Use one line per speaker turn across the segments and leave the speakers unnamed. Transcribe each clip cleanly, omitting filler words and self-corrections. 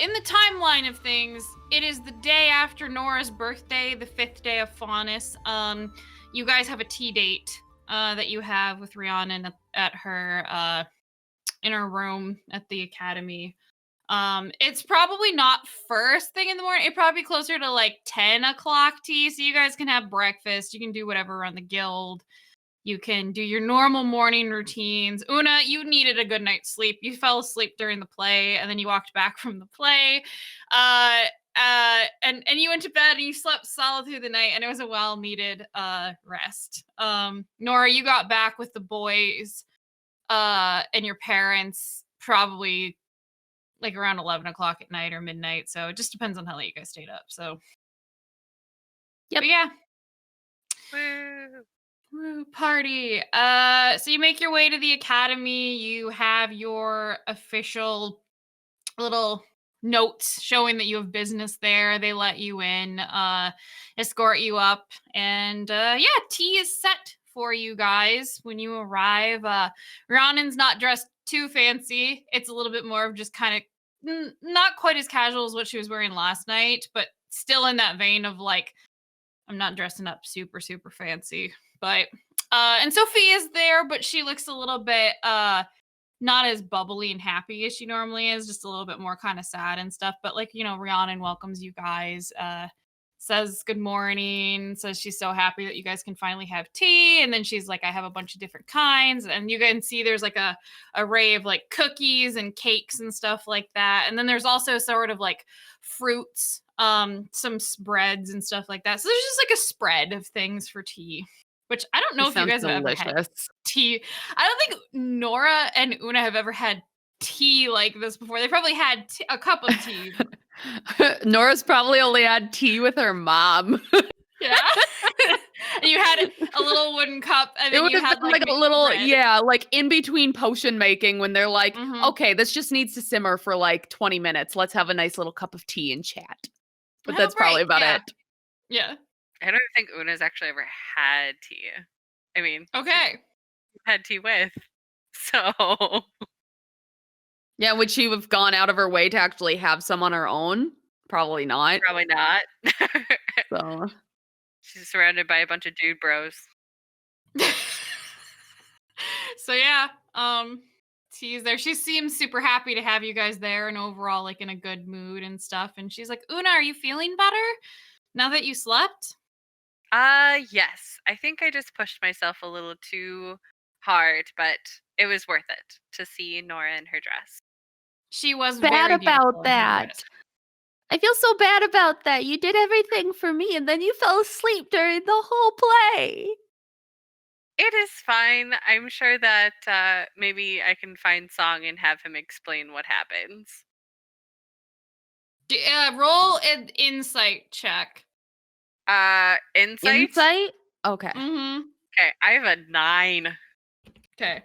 in the timeline of things, it is the day after Nora's birthday, the 5th day of Faunus. You guys have a tea date that you have with Rhiannon at her in her room at the academy. It's probably not first thing in the morning. It'd probably be closer to like 10 o'clock tea. So you guys can have breakfast. You can do whatever around the guild. You can do your normal morning routines. Una, you needed a good night's sleep. You fell asleep during the play, and then you walked back from the play. And you went to bed and you slept solid through the night, and it was a well-needed rest. Nora, you got back with the boys and your parents probably like around 11 o'clock at night or midnight. So it just depends on how late you guys stayed up. So,
yep.
But yeah. Woo, party. So you make your way to the academy. You have your official little notes showing that you have business there. They let you in, escort you up, and tea is set for you guys when you arrive. Rhiannon's not dressed too fancy. It's a little bit more of just kind of not quite as casual as what she was wearing last night, but still in that vein of like, I'm not dressing up super, super fancy. But and Sophia's there, but she looks a little bit not as bubbly and happy as she normally is, just a little bit more kind of sad and stuff. But like, Rhiannon welcomes you guys, says good morning, says she's so happy that you guys can finally have tea. And then she's like, I have a bunch of different kinds. And you can see there's like a array of like cookies and cakes and stuff like that. And then there's also sort of like fruits, some spreads and stuff like that. So there's just like a spread of things for tea. Which I don't know if you guys have ever had tea. I don't think Nora and Una have ever had tea like this before. They probably had a cup of tea.
Nora's probably only had tea with her mom.
Yeah. And you had a little wooden cup, and then you had
like a little bread. Like in between potion making when they're like, okay, this just needs to simmer for like 20 minutes. Let's have a nice little cup of tea and chat. But that's probably about it.
Yeah.
I don't think Una's actually ever had tea. I mean,
okay,
had tea with. So,
yeah, would she have gone out of her way to actually have some on her own? Probably not.
Probably not.
So
she's surrounded by a bunch of dude bros.
So yeah, tea's there. She seems super happy to have you guys there and overall like in a good mood and stuff. And she's like, Una, are you feeling better now that you slept?
Yes. I think I just pushed myself a little too hard, but it was worth it to see Nora in her dress.
She was
bad
very
about that. I feel so bad about that. You did everything for me and then you fell asleep during the whole play.
It is fine. I'm sure that maybe I can find Song and have him explain what happens.
Roll an insight check.
Insight?
Okay.
Okay, I have a 9.
Okay.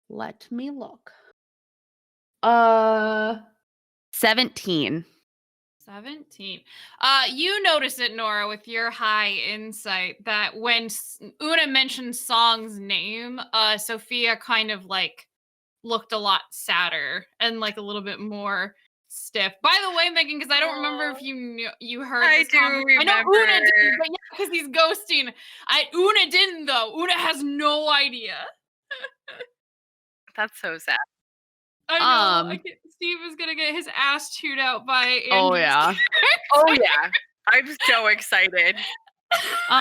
Let me look. 17.
17. You notice it, Nora, with your high insight, that when Una mentioned Song's name, Sophia kind of like looked a lot sadder and like a little bit more stiff. By the way, Megan, because I don't remember if you heard.
I do remember.
I know Una did, but yeah, because he's ghosting. Una didn't though. Una has no idea.
That's so sad.
I know. Steve is gonna get his ass chewed out by Andrew's
Oh yeah.
Oh yeah. I'm so excited.
How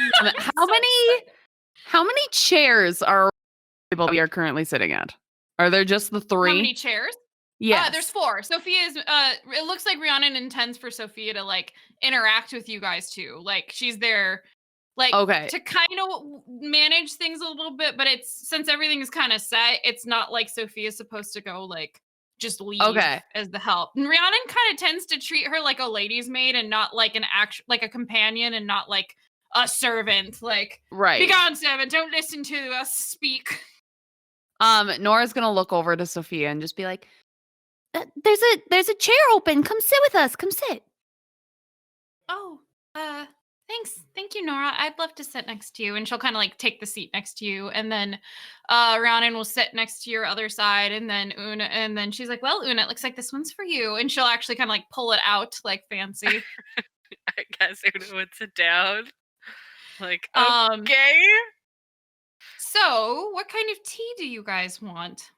many chairs are we are currently sitting at? Are there just the 3?
How many chairs?
Yeah.
There's 4. Sophia's it looks like Rhiannon intends for Sophia to like interact with you guys too. Like she's there like to kind of manage things a little bit, but it's since everything is kind of set, it's not like Sophia's supposed to go like just leave as the help. And Rhiannon kind of tends to treat her like a lady's maid and not like like a companion and not like a servant. Like, be gone, servant, don't listen to us speak.
Nora's gonna look over to Sophia and just be like, there's a chair open. Come sit with us. Come sit.
Oh, Thank you, Nora. I'd love to sit next to you. And she'll kind of like take the seat next to you. And then Rhiannon will sit next to your other side. And then Una, and then she's like, well, Una, it looks like this one's for you. And she'll actually kind of like pull it out like fancy.
I guess Una would sit down. Like,
Um,
okay.
So what kind of tea do you guys want?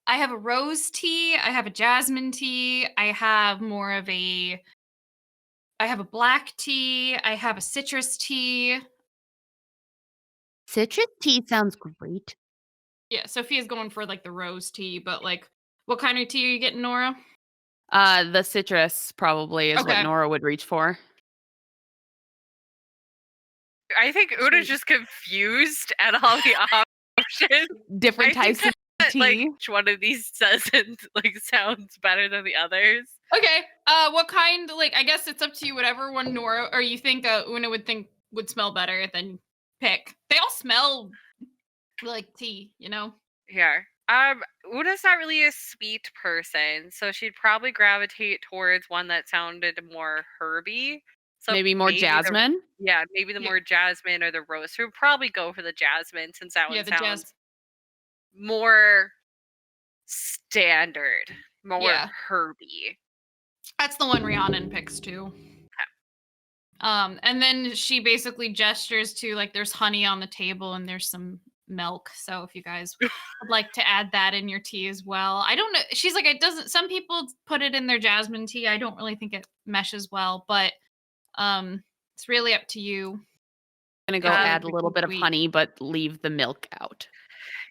I have a rose tea, I have a jasmine tea, I have a black tea, I have a citrus tea.
Citrus tea sounds great.
Yeah, Sophia's going for like the rose tea, but like what kind of tea are you getting, Nora?
The citrus probably is what
Okay.
Nora would reach for.
I think Una's just confused at all the options.
Different
I think
types of
that, like,
tea.
each one of these doesn't like sounds better than the others.
Okay. What kind? Like, I guess it's up to you. Whatever one Nora or you think Una would smell better, then pick. They all smell like tea, you know.
Here. Una's not really a sweet person, so she'd probably gravitate towards one that sounded more herby. So
Maybe more jasmine.
Maybe the
Yeah.
more jasmine or the rose. So we'd probably go for the jasmine since that
Yeah,
one
the
sounds more standard, more
Yeah.
herby.
That's the one Rhiannon picks too. And then she basically gestures to like there's honey on the table and there's some milk. So if you guys would like to add that in your tea as well. I don't know. She's like, it doesn't some people put it in their jasmine tea. I don't really think it meshes well, but it's really up to you.
Gonna go
Yeah,
add a little bit of
sweet.
honey, but leave the milk out.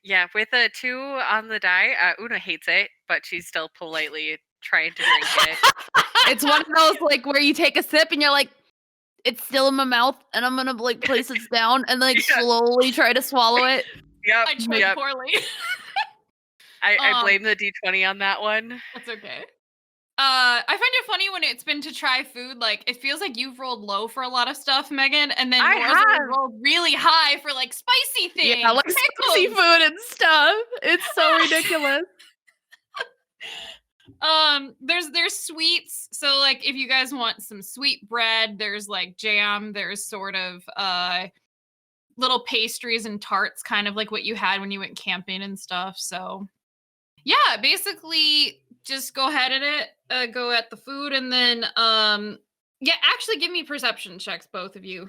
Yeah, with a 2 on the die, Una hates it, but she's still politely trying to drink it.
It's one of those like where you take a sip and you're like, it's still in my mouth, and I'm gonna like place it down and like
Yeah.
slowly try to swallow it.
Yep.
I chose
Yep.
poorly.
I blame the D20 on that one.
That's okay. I find it funny when it's been to try food. Like it feels like you've rolled low for a lot of stuff, Megan, and then
I
Nora's always
have.
rolled really high for like spicy things.
Yeah, like spicy
pickles.
food and stuff. It's so ridiculous.
There's sweets. So like if you guys want some sweet bread, there's like jam, there's sort of little pastries and tarts, kind of like what you had when you went camping and stuff. So yeah, basically just go ahead at it, go at the food, and then yeah, actually give me perception checks, both of you.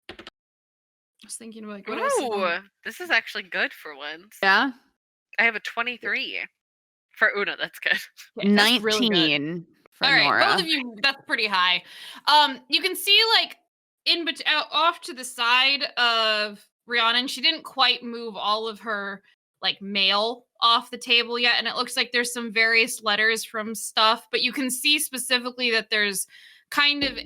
I was thinking like what else?
Ooh, this is actually good for once.
Yeah.
I have a 23 for Una. That's good.
Okay, that's really good.
19 for
All right,
Nora.
both of you, that's pretty high. You can see like off to the side of Rhiannon, she didn't quite move all of her like mail off the table yet, and it looks like there's some various letters from stuff, but you can see specifically that there's kind of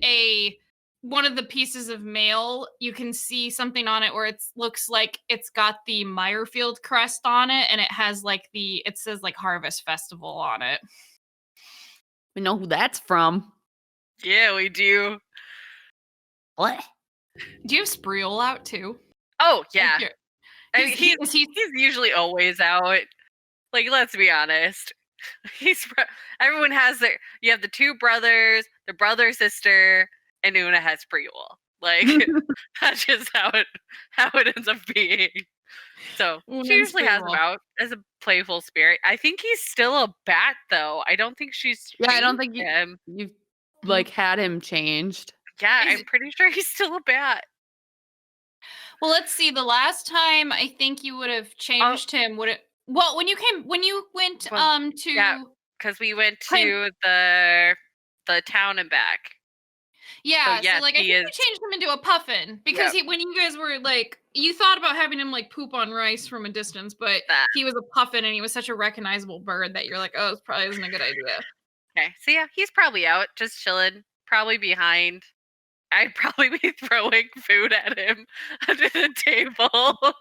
one of the pieces of mail, you can see something on it where it looks like it's got the Meyerfield crest on it, and it has like it says like Harvest Festival on it.
We know who that's from.
Yeah, we do.
What?
Do you have Spreel out too?
Oh yeah.
Like,
I mean, he's usually always out. Like, let's be honest. Everyone has you have the 2 brothers, the brother sister, and Una has Priul. Like that's just how it ends up being. So she usually has him out as a playful spirit. I think he's still a bat though. I don't think she's
I don't think
him.
you've like had him changed.
Yeah, I'm pretty sure he's still a bat.
Well, let's see. The last time I think you would have changed him, would it? Well, when you went to
because we went to the town and back.
Yeah,
yes,
so like I think you changed him into a puffin because when you guys were like, you thought about having him like poop on rice from a distance, but he was a puffin and he was such a recognizable bird that you're like, oh, this probably isn't a good idea.
Okay, so yeah, he's probably out, just chilling, probably behind. I'd probably be throwing food at him under the table.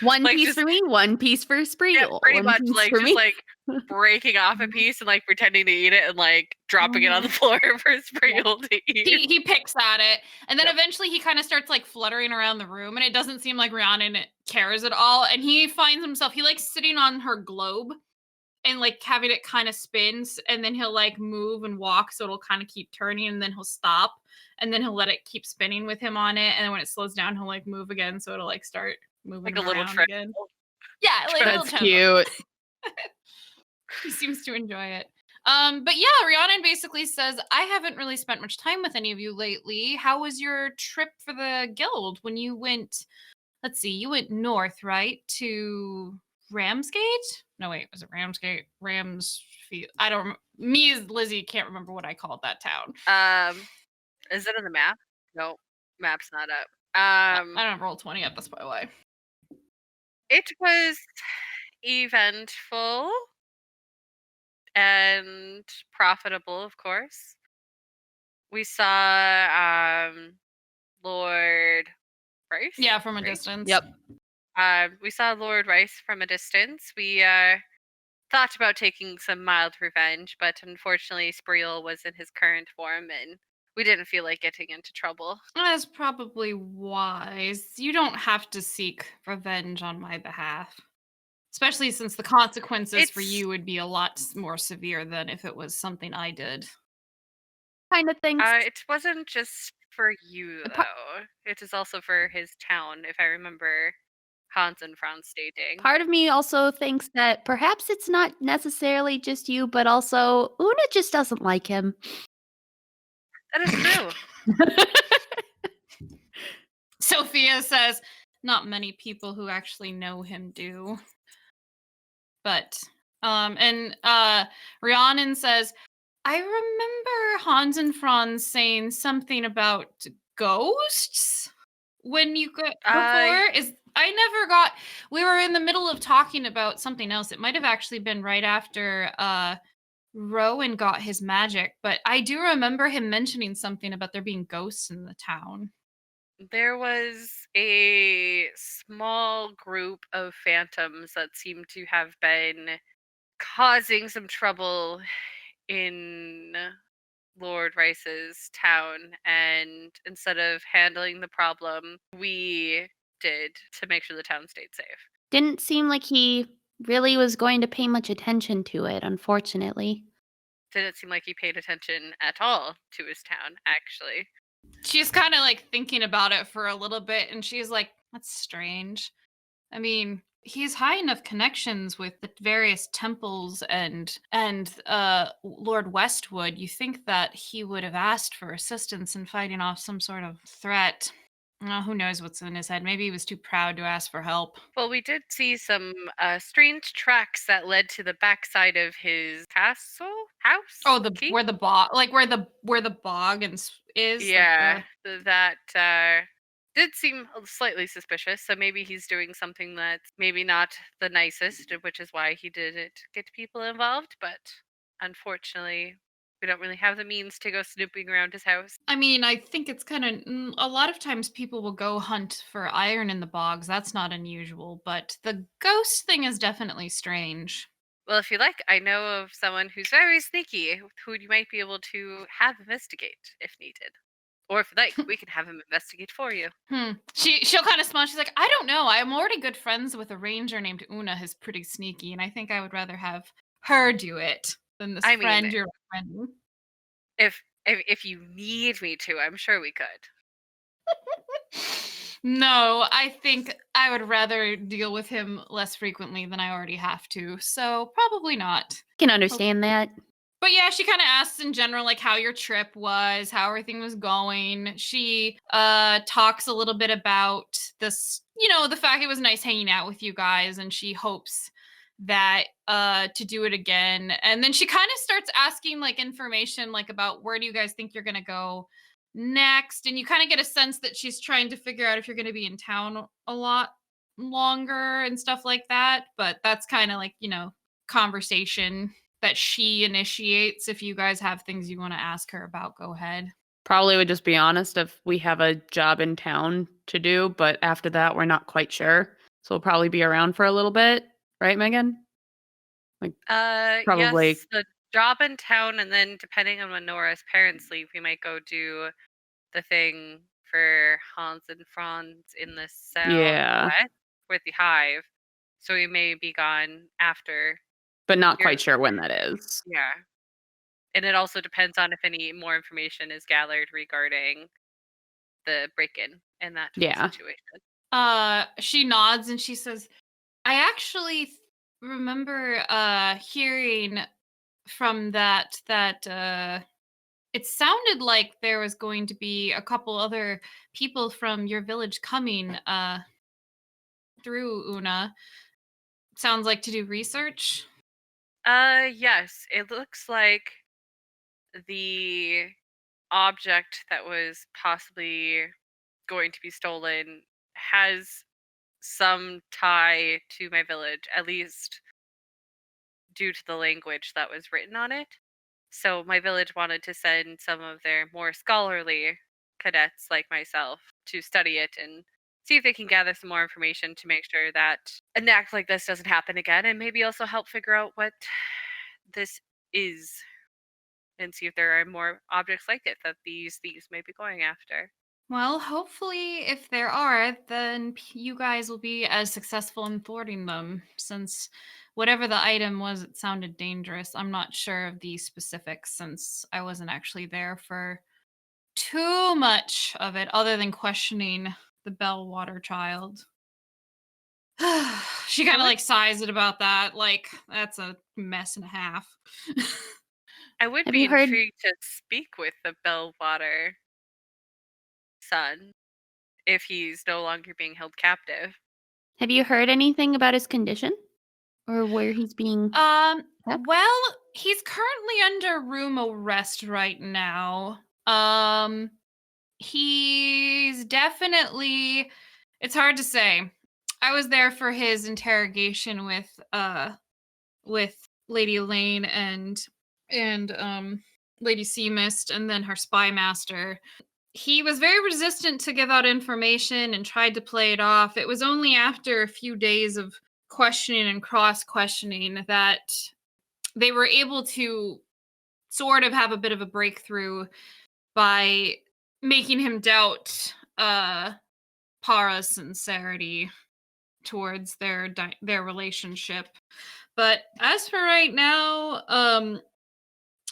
One piece for me, one piece for Spreel.
Yeah, pretty much like just like breaking off a piece and like pretending to eat it and like dropping it on the floor for Spreel to eat.
He picks at it, and then eventually he kind of starts like fluttering around the room, and it doesn't seem like Rhiannon cares at all. And he finds himself, he likes sitting on her globe and like having it kind of spins, and then he'll like move and walk, so it'll kind of keep turning, and then he'll stop. and then he'll let it keep spinning with him on it, and then when it slows down, he'll like move again, so it'll like start moving
Like a
him
little
around
treadmill.
again. Yeah, like a little
That's
treadmill.
cute.
He seems to enjoy it. But yeah, Rhiannon basically says, I haven't really spent much time with any of you lately. How was your trip for the guild when you went? Let's see, you went north, right? To Ramsgate? No, wait, was it Ramsgate? Ramsfield. I don't me as Lizzie can't remember what I called that town.
Is it on the map? No, map's not up.
I don't have Roll20 up, that's by the way.
It was eventful and profitable, of course. We saw Lord Rice.
Yeah, from a
right?
distance.
Yep.
We saw Lord Rice from a distance. We thought about taking some mild revenge, but unfortunately Spriel was in his current form and we didn't feel like getting into trouble.
That's probably wise. You don't have to seek revenge on my behalf. Especially since the consequences for
It's
you would be a lot more severe than if it was something I did.
Kind of things.
it wasn't just for you though. It is also for his town, if I remember Hans and Franz stating.
Part of me also thinks that perhaps it's not necessarily just you, but also Una just doesn't like him.
That is true.
Sophia says, not many people who actually know him do. But, Rhiannon says, I remember Hans and Franz saying something about ghosts when you got before. We were in the middle of talking about something else. It might have actually been right after Rowan got his magic, but I do remember him mentioning something about there being ghosts in the town.
There was a small group of phantoms that seemed to have been causing some trouble in Lord Rice's town, and instead of handling the problem, we did to make sure the town stayed safe.
Didn't seem like he really was going to pay much attention to it, unfortunately.
Didn't seem like he paid attention at all to his town, actually.
She's kind of like thinking about it for a little bit, and she's like, that's strange. I mean, he's high enough connections with the various temples and Lord Westwood. You think that he would have asked for assistance in fighting off some sort of threat. Who knows what's in his head? Maybe he was too proud to ask for help.
Well, we did see some strange tracks that led to the backside of his castle house.
Oh,
keep?
where the bog, like where the bog is.
Yeah, that did seem slightly suspicious. So maybe he's doing something that's maybe not the nicest, which is why he didn't get people involved. But unfortunately, we don't really have the means to go snooping around his house.
I mean, I think it's kind of a lot of times people will go hunt for iron in the bogs. That's not unusual, but the ghost thing is definitely strange.
Well, if you like, I know of someone who's very sneaky who you might be able to have investigate if needed. Or if you like, we can have him investigate for you.
She'll kind of smile. She's like, I don't know. I'm already good friends with a ranger named Una who's pretty sneaky, and I think I would rather have her do it than this friend you're friending.
If you need me to, I'm sure we could.
No, I think I would rather deal with him less frequently than I already have to. So probably not.
Can understand that.
But yeah, she kind of asks in general, like how your trip was, how everything was going. She talks a little bit about this, the fact it was nice hanging out with you guys, and she hopes that to do it again. And then she kind of starts asking like information like about where do you guys think you're gonna go next, and you kind of get a sense that she's trying to figure out if you're gonna be in town a lot longer and stuff like that. But that's kind of like, conversation that she initiates. If you guys have things you want to ask her about, go ahead.
Probably would just be honest if we have a job in town to do, but after that, we're not quite sure. So we'll probably be around for a little bit. Right, Megan? Probably.
Yes, the job in town, and then depending on when Nora's parents leave, we might go do the thing for Hans and Franz in the southwest with the hive. So we may be gone after.
But not quite sure when that is.
Yeah. And it also depends on if any more information is gathered regarding the break-in and that
Yeah.
situation.
She nods and she says, I actually remember hearing from that it sounded like there was going to be a couple other people from your village coming through Una. Sounds like to do research.
Yes, it looks like the object that was possibly going to be stolen has some tie to my village, at least due to the language that was written on it. So my village wanted to send some of their more scholarly cadets like myself to study it and see if they can gather some more information to make sure that an act like this doesn't happen again, and maybe also help figure out what this is and see if there are more objects like it that these thieves may be going after.
Well, hopefully, if there are, then you guys will be as successful in thwarting them, since whatever the item was, it sounded dangerous. I'm not sure of the specifics since I wasn't actually there for too much of it, other than questioning the Bellwater child. She kind of like sighs it about that. Like, that's a mess and a half.
I would
Have
be
you heard?
intrigued to speak with the Bellwater son if he's no longer being held captive.
Have you heard anything about his condition or where he's being
Um,
kept?
well, he's currently under room arrest right now. He's definitely, it's hard to say. I was there for his interrogation with Lady Elaine and Lady Seamist and then her spy master. He was very resistant to give out information and tried to play it off. It was only after a few days of questioning and cross questioning that they were able to sort of have a bit of a breakthrough by making him doubt Para's sincerity towards their relationship. But as for right now,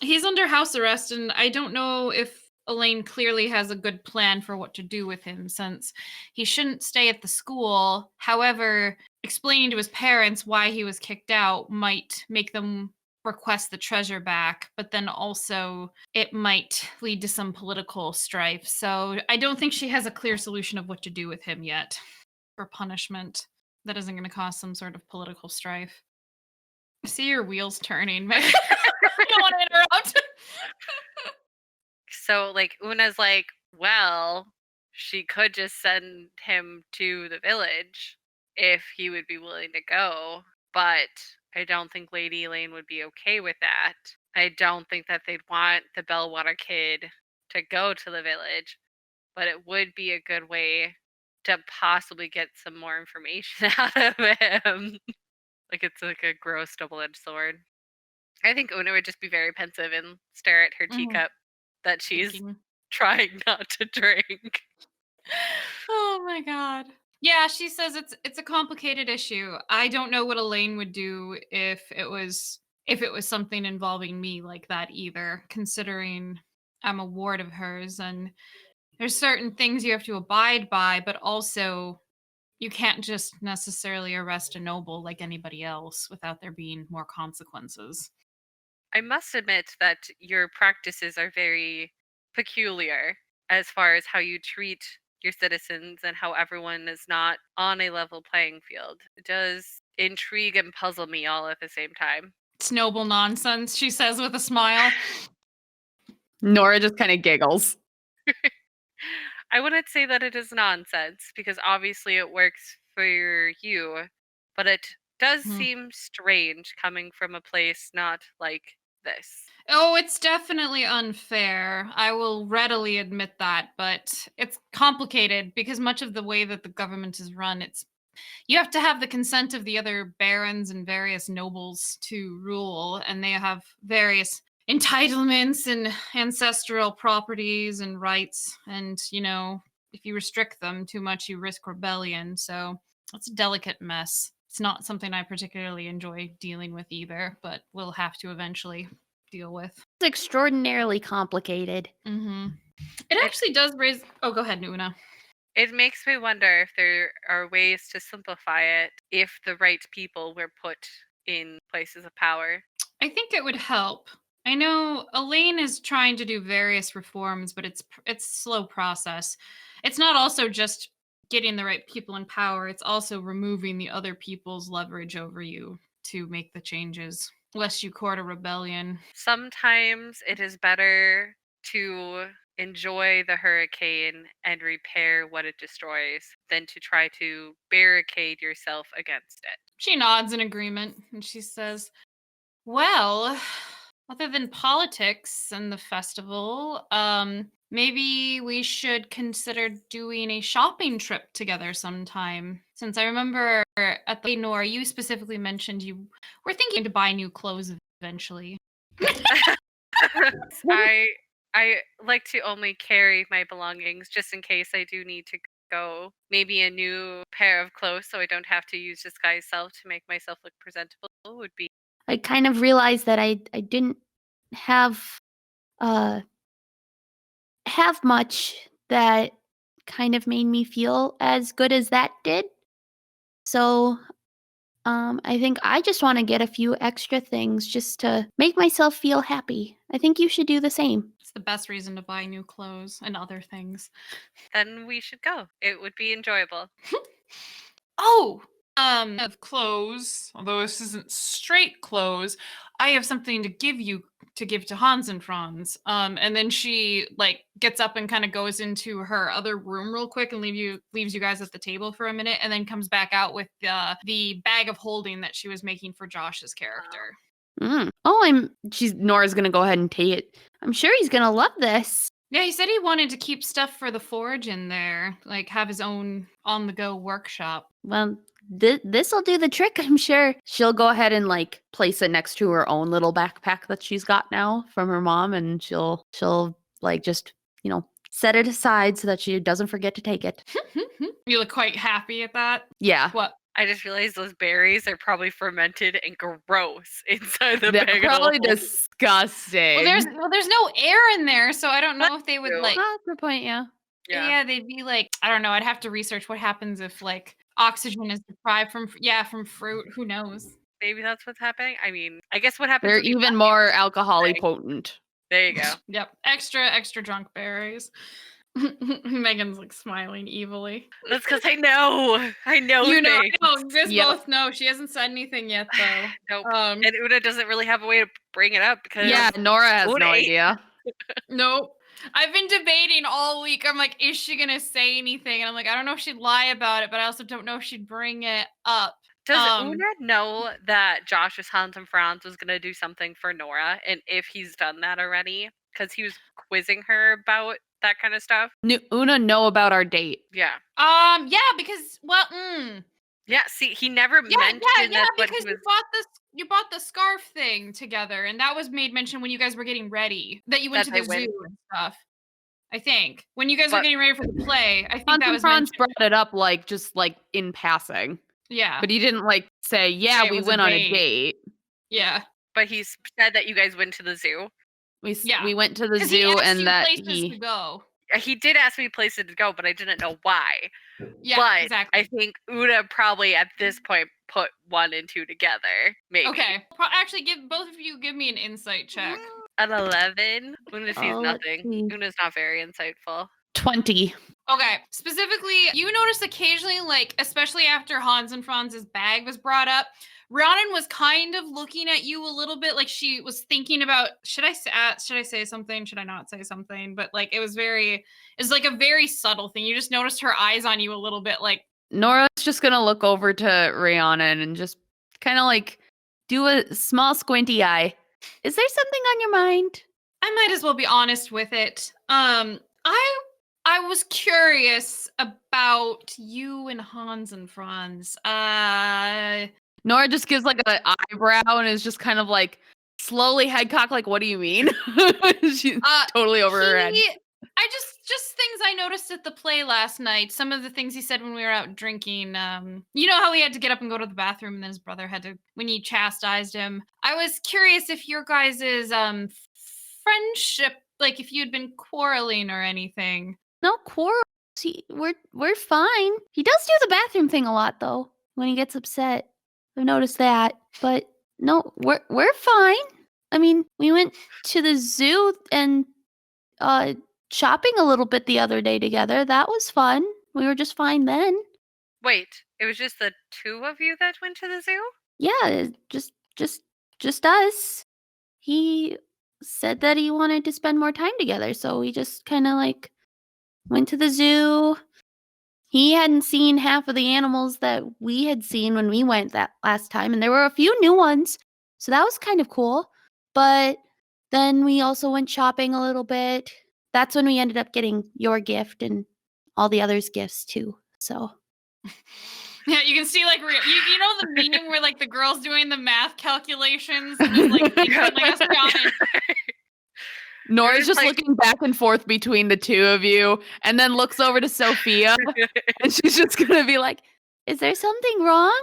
he's under house arrest, and I don't know if Elaine clearly has a good plan for what to do with him, since he shouldn't stay at the school. However, explaining to his parents why he was kicked out might make them request the treasure back, but then also it might lead to some political strife. So I don't think she has a clear solution of what to do with him yet for punishment that isn't going to cause some sort of political strife. I see your wheels turning, Meg. I don't want to interrupt.
So, like, Una's like, well, she could just send him to the village if he would be willing to go, but I don't think Lady Elaine would be okay with that. I don't think that they'd want the Bellwater kid to go to the village, but it would be a good way to possibly get some more information out of him. Like, it's like a gross double-edged sword. I think Una would just be very pensive and stare at her teacup that she's
Thinking.
trying not to drink.
Oh my god. Yeah, she says it's a complicated issue. I don't know what Elaine would do if it was something involving me like that either, considering I'm a ward of hers and there's certain things you have to abide by, but also you can't just necessarily arrest a noble like anybody else without there being more consequences.
I must admit that your practices are very peculiar as far as how you treat your citizens and how everyone is not on a level playing field. It does intrigue and puzzle me all at the same time.
It's noble nonsense, she says with a smile.
Nora just kind of giggles.
I wouldn't say that it is nonsense because obviously it works for you, but it does seem strange coming from a place not like this.
Oh, it's definitely unfair. I will readily admit that, but it's complicated because much of the way that the government is run, you have to have the consent of the other barons and various nobles to rule, and they have various entitlements and ancestral properties and rights, and if you restrict them too much, you risk rebellion. So it's a delicate mess. It's not something I particularly enjoy dealing with either, but we'll have to eventually. deal with.
It's extraordinarily complicated.
Mm-hmm. It actually does raise... Oh, go ahead, Una.
It makes me wonder if there are ways to simplify it if the right people were put in places of power.
I think it would help. I know Elaine is trying to do various reforms, but it's a slow process. It's not also just getting the right people in power, it's also removing the other people's leverage over you to make the changes, lest you court a rebellion.
Sometimes it is better to enjoy the hurricane and repair what it destroys than to try to barricade yourself against it.
She nods in agreement and she says, well, other than politics and the festival, maybe we should consider doing a shopping trip together sometime. Since I remember at the Nora, you specifically mentioned you were thinking to buy new clothes eventually.
I like to only carry my belongings just in case I do need to go. Maybe a new pair of clothes so I don't have to use disguise self to make myself look presentable would be.
I kind of realized that I didn't have much that kind of made me feel as good as that did. So I think I just want to get a few extra things just to make myself feel happy. I think you should do the same.
It's the best reason to buy new clothes and other things.
Then we should go. It would be enjoyable.
Oh, of clothes, although this isn't straight clothes, I have something to give to Hans and Franz. And then she like gets up and kind of goes into her other room real quick and leaves you guys at the table for a minute, and then comes back out with the bag of holding that she was making for Josh's character.
Oh, Nora's gonna go ahead and take it. I'm sure he's gonna love this.
Yeah, he said he wanted to keep stuff for the forge in there, like have his own on-the-go workshop.
Well, this'll do the trick, I'm sure. She'll go ahead and like place it next to her own little backpack that she's got now from her mom, and she'll like just, set it aside so that she doesn't forget to take it.
You look quite happy at that.
Yeah.
What?
I just realized those berries are probably fermented and gross inside the
They're
bag.
probably disgusting.
Well, there's no air in there, so I don't know if they would
true.
like.
Oh, good point, yeah.
Yeah, they'd be like, I don't know. I'd have to research what happens if like oxygen is deprived from fruit. Who knows?
Maybe that's what's happening. I mean, I guess what happens.
They're
when you
even
buy
more
it-
alcohol-y
Right.
potent.
There you go.
Yep, extra drunk berries. Megan's like smiling evilly.
That's because I know. I know.
You know,
things.
you guys
Yep.
both know. She hasn't said anything yet, though.
Nope. And Una doesn't really have a way to bring it up because
Yeah, Nora has
Una
no
ate-
idea.
Nope. I've been debating all week. I'm like, is she gonna say anything? And I'm like, I don't know if she'd lie about it, but I also don't know if she'd bring it up.
Does Una know that Josh's Hans and Franz was gonna do something for Nora, and if he's done that already, because he was quizzing her about that kind of stuff?
Una know about our date.
Yeah.
Yeah, because
Yeah. See, he never mentioned
yeah,
that.
because you bought the scarf thing together, and that was made mention when you guys were getting ready. That you went
That
to
I
the
went-
zoo and stuff. I think when you guys were
But-
getting ready for the play, I think
Hans
that
and
was
Franz
mentioned.
brought it up just in passing.
Yeah,
But he didn't say, yeah,
Say it
we
was a
went on a
date.
date.
yeah.
But he said that you guys went to the zoo.
Yeah.
We went to the
'Cause he
zoo
asked
and
you
that
places to
he
go.
He did ask me places to go, but I didn't know why.
Yeah,
but
exactly.
I think Una probably at this point put 1 and 2 together. Maybe.
Okay. Actually, give me an insight check.
An 11. Una sees
Oh, let's
nothing.
see.
Una's not very insightful.
20.
Okay. Specifically, you noticed occasionally, like, especially after Hans and Franz's bag was brought up, Rhiannon was kind of looking at you a little bit, like she was thinking about, should I say something? Should I not say something? But like, it's like a very subtle thing. You just noticed her eyes on you a little bit, like.
Nora's just gonna look over to Rhiannon and just kind of do a small squinty eye.
Is there something on your mind?
I might as well be honest with it. I was curious about you and Hans and Franz.
Nora just gives an eyebrow and is just kind of slowly head cock, what do you mean? She's totally over her head.
I just things I noticed at the play last night. Some of the things he said when we were out drinking. You know how he had to get up and go to the bathroom, and then his brother had to when he chastised him. I was curious if your guys' friendship, like if you'd been quarreling or anything.
No quarrels. We're fine. He does do the bathroom thing a lot though. When he gets upset, I've noticed that. But no, we're fine. I mean, we went to the zoo and shopping a little bit the other day together. That was fun. We were just fine then.
Wait, it was just the two of you that went to the zoo?
Yeah, just us. He said that he wanted to spend more time together, so we just kind of like went to the zoo. He hadn't seen half of the animals that we had seen when we went that last time, and there were a few new ones, so that was kind of cool. But then we also went shopping a little bit. That's when we ended up getting your gift and all the others' gifts too. So
Yeah, you can see like you know the meme where like the girl's doing the math calculations and it's like that's Rhiannon.
Nora's just looking back and forth between the two of you and then looks over to Sophia and she's just gonna be like,
is there something wrong?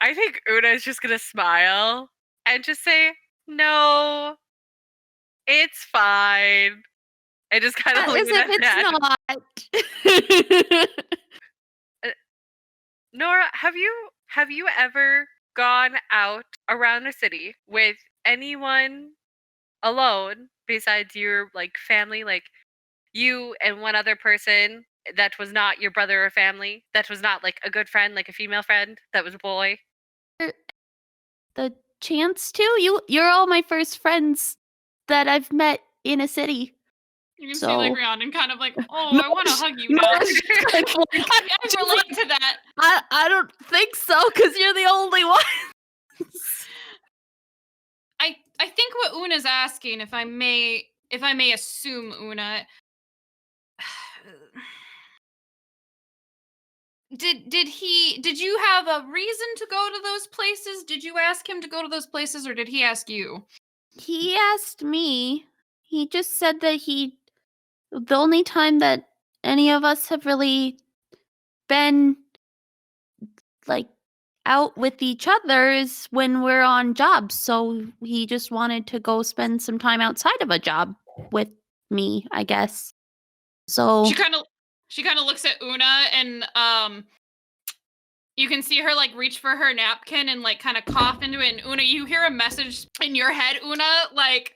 I think Una is just gonna smile and just say, no, it's fine. I just kind of leave
As if
it
it's not.
Nora, have you ever gone out around the city with anyone alone besides your like family, like you and one other person that was not your brother or family, that was not like a good friend, like a female friend, that was a boy?
The chance to? You're all my first friends that I've met in a city.
You can see like Rhiannon kind of like, oh, I want to hug you now. I relate to that.
I don't think so, because you're the only one.
I think what Una's asking, if I may assume, Una, did you have a reason to go to those places? Did you ask him to go to those places, or did he ask you?
He asked me. He just said that the only time that any of us have really been like out with each other is when we're on jobs. So he just wanted to go spend some time outside of a job with me, I guess. So
she kind of looks at Una and you can see her like reach for her napkin and like kind of cough into it, and Una, you hear a message in your head, Una, like,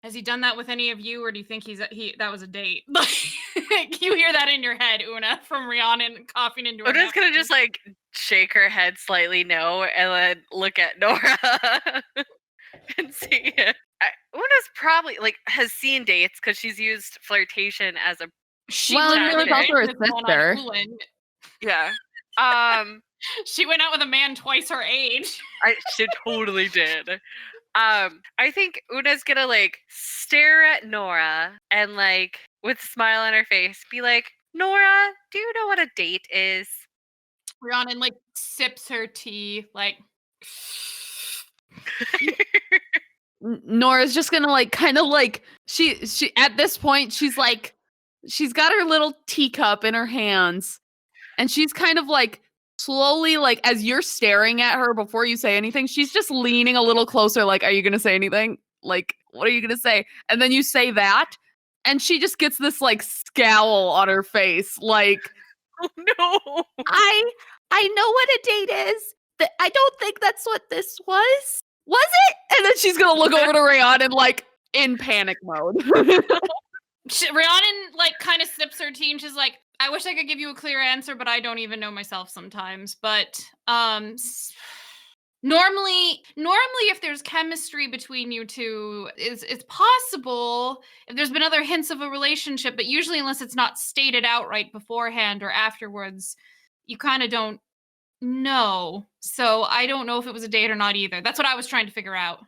has he done that with any of you, or do you think that was a date? Like, you hear that in your head, Una, from Rhiannon coughing into her
Una's gonna just like shake her head slightly no, and then look at Nora and see it. Una's probably like has seen dates because she's used flirtation as a.
She
was also her sister.
Yeah.
She went out with a man twice her age.
She totally did. I think Una's gonna like stare at Nora and like with a smile on her face be like, Nora, do you know what a date is?
Rhiannon like sips her tea, like
Nora's just gonna like kind of like she at this point she's like she's got her little teacup in her hands and she's kind of like slowly, like as you're staring at her before you say anything, she's just leaning a little closer, like, are you gonna say anything? Like, what are you gonna say? And then you say that and she just gets this like scowl on her face, like,
oh no,
I know what a date is. I don't think that's what this was. Was it?
And then she's gonna look over to Rhiannon like in panic mode.
Rhiannon like kind of sips her tea and she's like, I wish I could give you a clear answer, but I don't even know myself sometimes. But normally if there's chemistry between you two, it's possible if there's been other hints of a relationship, but usually unless it's not stated outright beforehand or afterwards, you kind of don't know. So I don't know if it was a date or not either. That's what I was trying to figure out.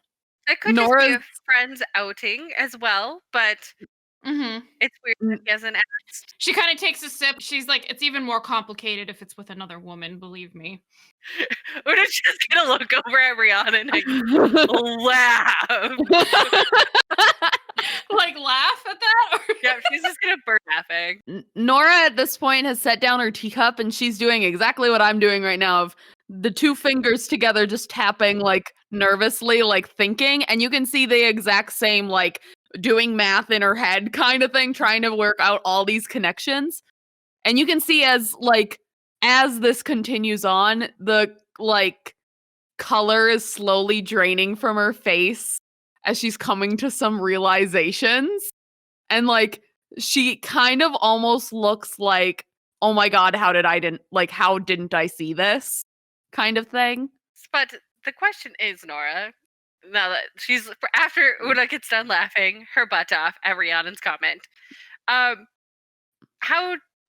It could just be a friend's outing as well, but it's weird that he hasn't asked.
She kind of takes a sip. She's like, it's even more complicated if it's with another woman, believe me.
We're just gonna look over at Rhiannon and laugh.
like laugh at that? Or
Yeah, she's just gonna burst laughing.
Nora at this point has set down her teacup and she's doing exactly what I'm doing right now of the two fingers together just tapping like nervously, like thinking, and you can see the exact same like doing math in her head kind of thing, trying to work out all these connections. And you can see as this continues on, the like color is slowly draining from her face as she's coming to some realizations. And like she kind of almost looks like, oh my god, how didn't I see this? Kind of thing.
But the question is, Nora, now that after Una gets done laughing her butt off at Rhiannon's comment, how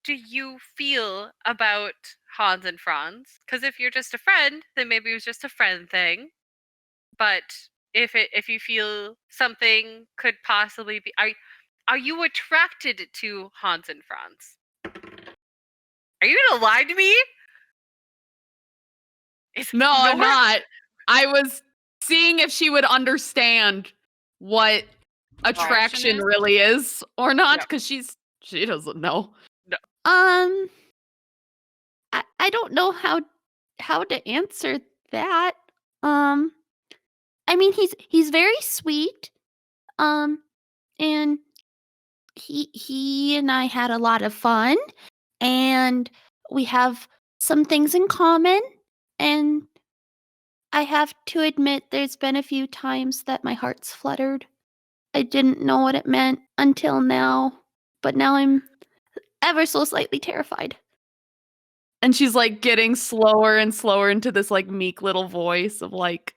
do you feel about Hans and Franz? Because if you're just a friend, then maybe it was just a friend thing. But if you feel something could possibly be, are you attracted to Hans and Franz? Are you gonna lie to me?
No, I'm
Nora-
not. I was seeing if she would understand what attraction
is?
really is or not,
Yep.
because she doesn't know.
I don't know how to answer that. I mean he's very sweet. And he and I had a lot of fun, and we have some things in common, and I have to admit there's been a few times that my heart's fluttered. I didn't know what it meant until now, but now I'm ever so slightly terrified.
And she's like getting slower and slower into this like meek little voice of like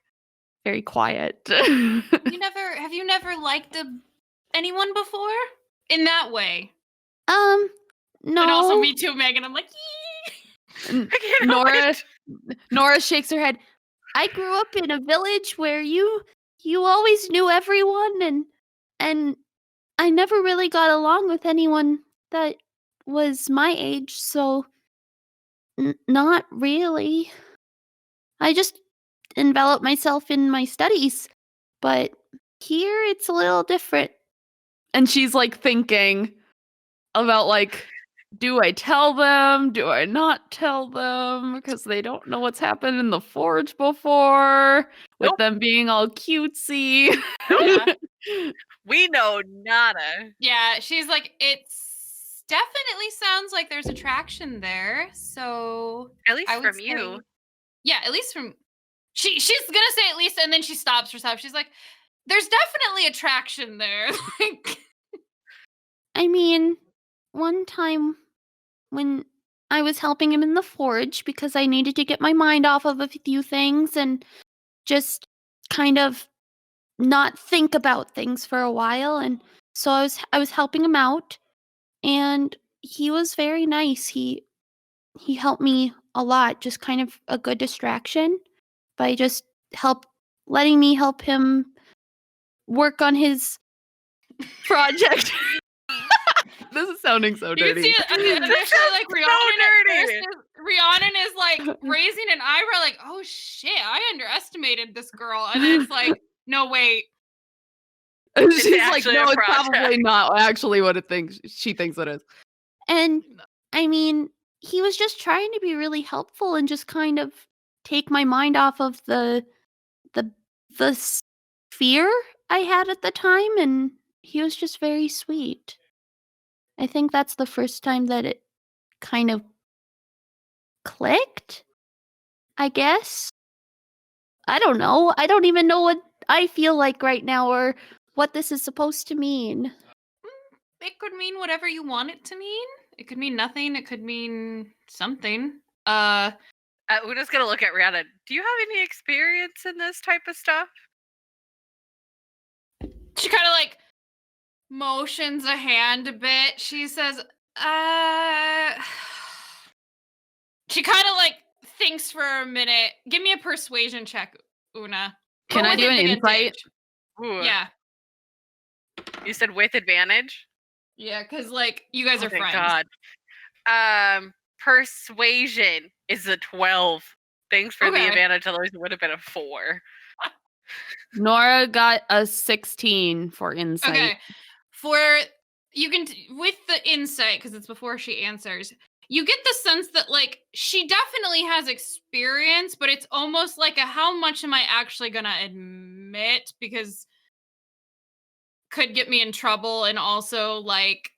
very quiet.
have you never liked anyone before? In that way.
No.
And also me too, Megan. I'm like,
N-
I can't help
Nora
it.
Nora shakes her head.
I grew up in a village where you always knew everyone, and I never really got along with anyone that was my age, so not really. I just enveloped myself in my studies, but here it's a little different.
And she's like thinking about like, do I tell them? Do I not tell them? Because they don't know what's happened in the forge before, with
Nope.
them being all cutesy.
Nope. We know nada.
yeah, she's like, it's definitely sounds like there's attraction there. So
At least
I would
from you.
say- yeah, at least from she's gonna say at least, and then she stops herself. She's like, there's definitely attraction there. Like,
I mean, one time when I was helping him in the forge because I needed to get my mind off of a few things and just kind of not think about things for a while, and so I was helping him out, and he was very nice. He helped me a lot, just kind of a good distraction by just letting me help him work on his project.
This is sounding so
you can
dirty.
see it initially, like Rhiannon is like raising an eyebrow, like, oh shit, I underestimated this girl. And then it's like, no, wait.
She's like,
actually
no,
a
it's probably
project."
not actually what she thinks it is.
And I mean, he was just trying to be really helpful and just kind of take my mind off of the fear I had at the time, and he was just very sweet. I think that's the first time that it kind of clicked, I guess. I don't know. I don't even know what I feel like right now or what this is supposed to mean.
It could mean whatever you want it to mean. It could mean nothing. It could mean something.
Una's gonna look at Rhiannon. Do you have any experience in this type of stuff?
She kind of like motions a hand a bit. She says, she kind of like thinks for a minute. Give me a persuasion check, Una.
Can
Or
I
with
do an
advantage.
insight?
Ooh.
Yeah.
You said with advantage?
Yeah, because like you guys
Oh,
are
thank
friends.
God. Persuasion is a 12. Thanks for the
Okay.
advantage, otherwise it would have been a 4.
Nora got a 16 for insight.
Okay. for you can with the insight, because it's before she answers, you get the sense that like she definitely has experience, but it's almost like a how much am I actually gonna admit, because could get me in trouble, and also like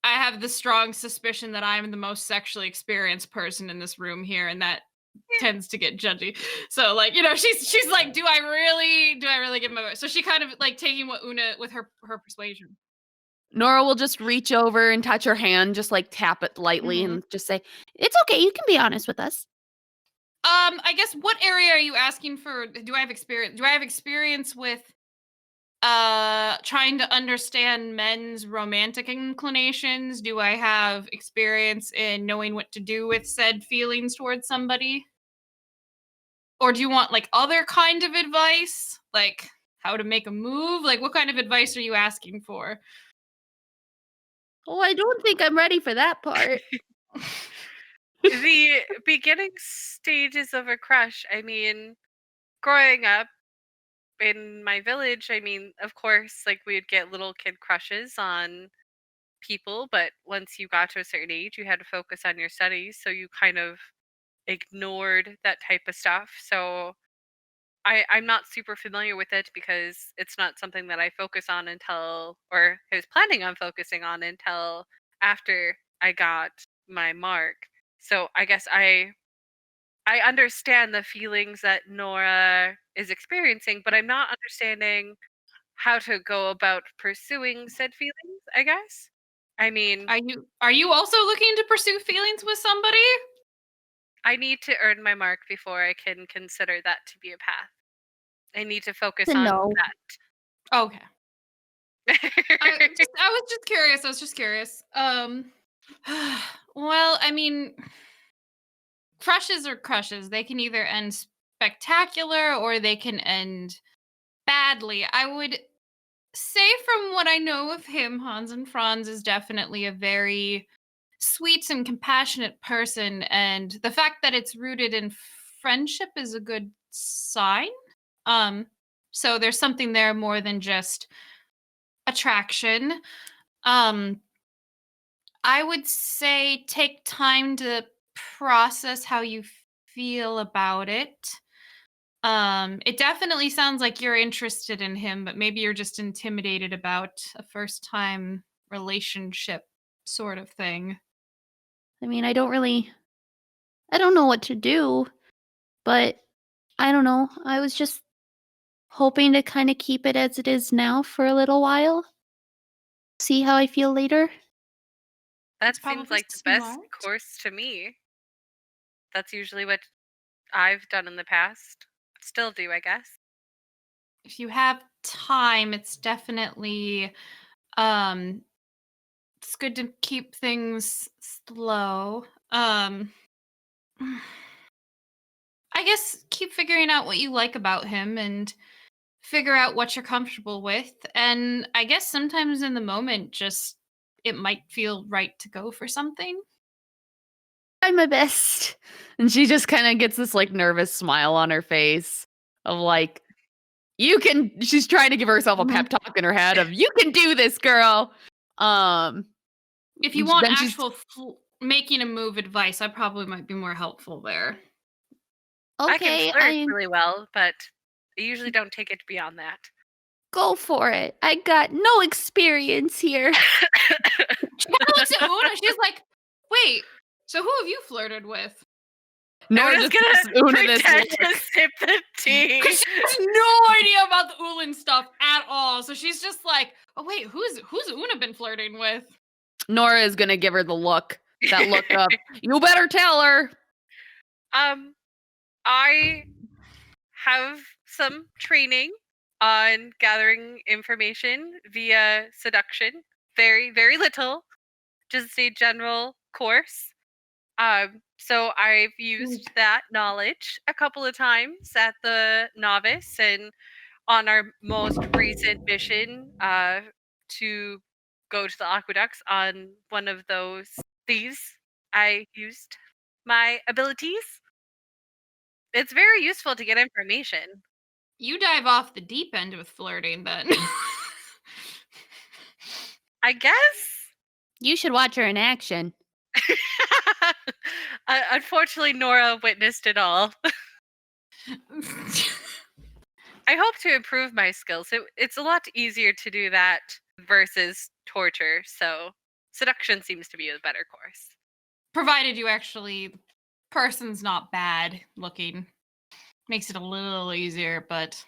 I have the strong suspicion that I'm the most sexually experienced person in this room here, and that tends to get judgy. So like, she's like, do I really give my vote? So she kind of like taking what Una with her persuasion.
Nora will just reach over and touch her hand, just like tap it lightly
Mhm.
and just say,
It's okay. You can be honest with us.
I guess what area are you asking for? Do I have experience? Do I have experience with trying to understand men's romantic inclinations? Do I have experience in knowing what to do with said feelings towards somebody? Or do you want like other kind of advice? Like how to make a move? Like what kind of advice are you asking for?
Oh, I don't think I'm ready for that part.
The beginning stages of a crush. I mean, growing up in my village, I mean, of course, like we'd get little kid crushes on people, but once you got to a certain age, you had to focus on your studies, so you kind of ignored that type of stuff. So I'm not super familiar with it because it's not something that I focus on until, or I was planning on focusing on until after I got my mark. So I guess I understand the feelings that Nora is experiencing, but I'm not understanding how to go about pursuing said feelings, I guess. I mean,
Are you also looking to pursue feelings with somebody?
I need to earn my mark before I can consider that to be a path. I need to focus
To
on
know.
Okay.
that.
I was just curious. Well, I mean, crushes are crushes. They can either end spectacular or they can end badly. I would say from what I know of him, Hans and Franz is definitely a very sweet and compassionate person, and the fact that it's rooted in friendship is a good sign. Um, so there's something there more than just attraction. Um, I would say take time to process how you feel about it. It definitely sounds like you're interested in him, but maybe you're just intimidated about a first time relationship sort of thing.
I mean, I don't know what to do, but I don't know. I was just hoping to kind of keep it as it is now for a little while. See how I feel later.
That
It's
seems
probably
like the best
smart.
course to me. That's usually what I've done in the past. Still do, I guess.
If you have time, it's definitely um it's good to keep things slow. I guess keep figuring out what you like about him and figure out what you're comfortable with. And I guess sometimes in the moment, just it might feel right to go for something.
Try my best.
and she just kind of gets this like nervous smile on her face of like, she's trying to give herself a pep talk in her head of, you can do this, girl. Um,
If you want
then she's,
actual making a move advice, I probably might be more helpful there.
I can
Okay,
flirt
I
really well, but I usually don't take it beyond that.
go for it. I got no experience here.
She kind of looks at Una. She's like, "Wait, so who have you flirted with?"
Nora
Una's
just gives
gonna
Una this
pretend
look.
to sip the tea.
Because she has no idea about the Ulin stuff at all. So she's just like, "Oh wait, who's Una been flirting with?"
Nora is gonna give her the look. That look of, you better tell her.
I have some training on gathering information via seduction. Very, very little. Just a general course. So I've used that knowledge a couple of times at the novice and on our most recent mission to go to the aqueducts on one of those thieves. I used my abilities. It's very useful to get information.
You dive off the deep end with flirting, then.
I guess.
You should watch her in action.
Unfortunately, Nora witnessed it all. I hope to improve my skills. It's a lot easier to do that versus torture, so seduction seems to be a better course.
Provided you actually, person's not bad looking. Makes it a little easier, but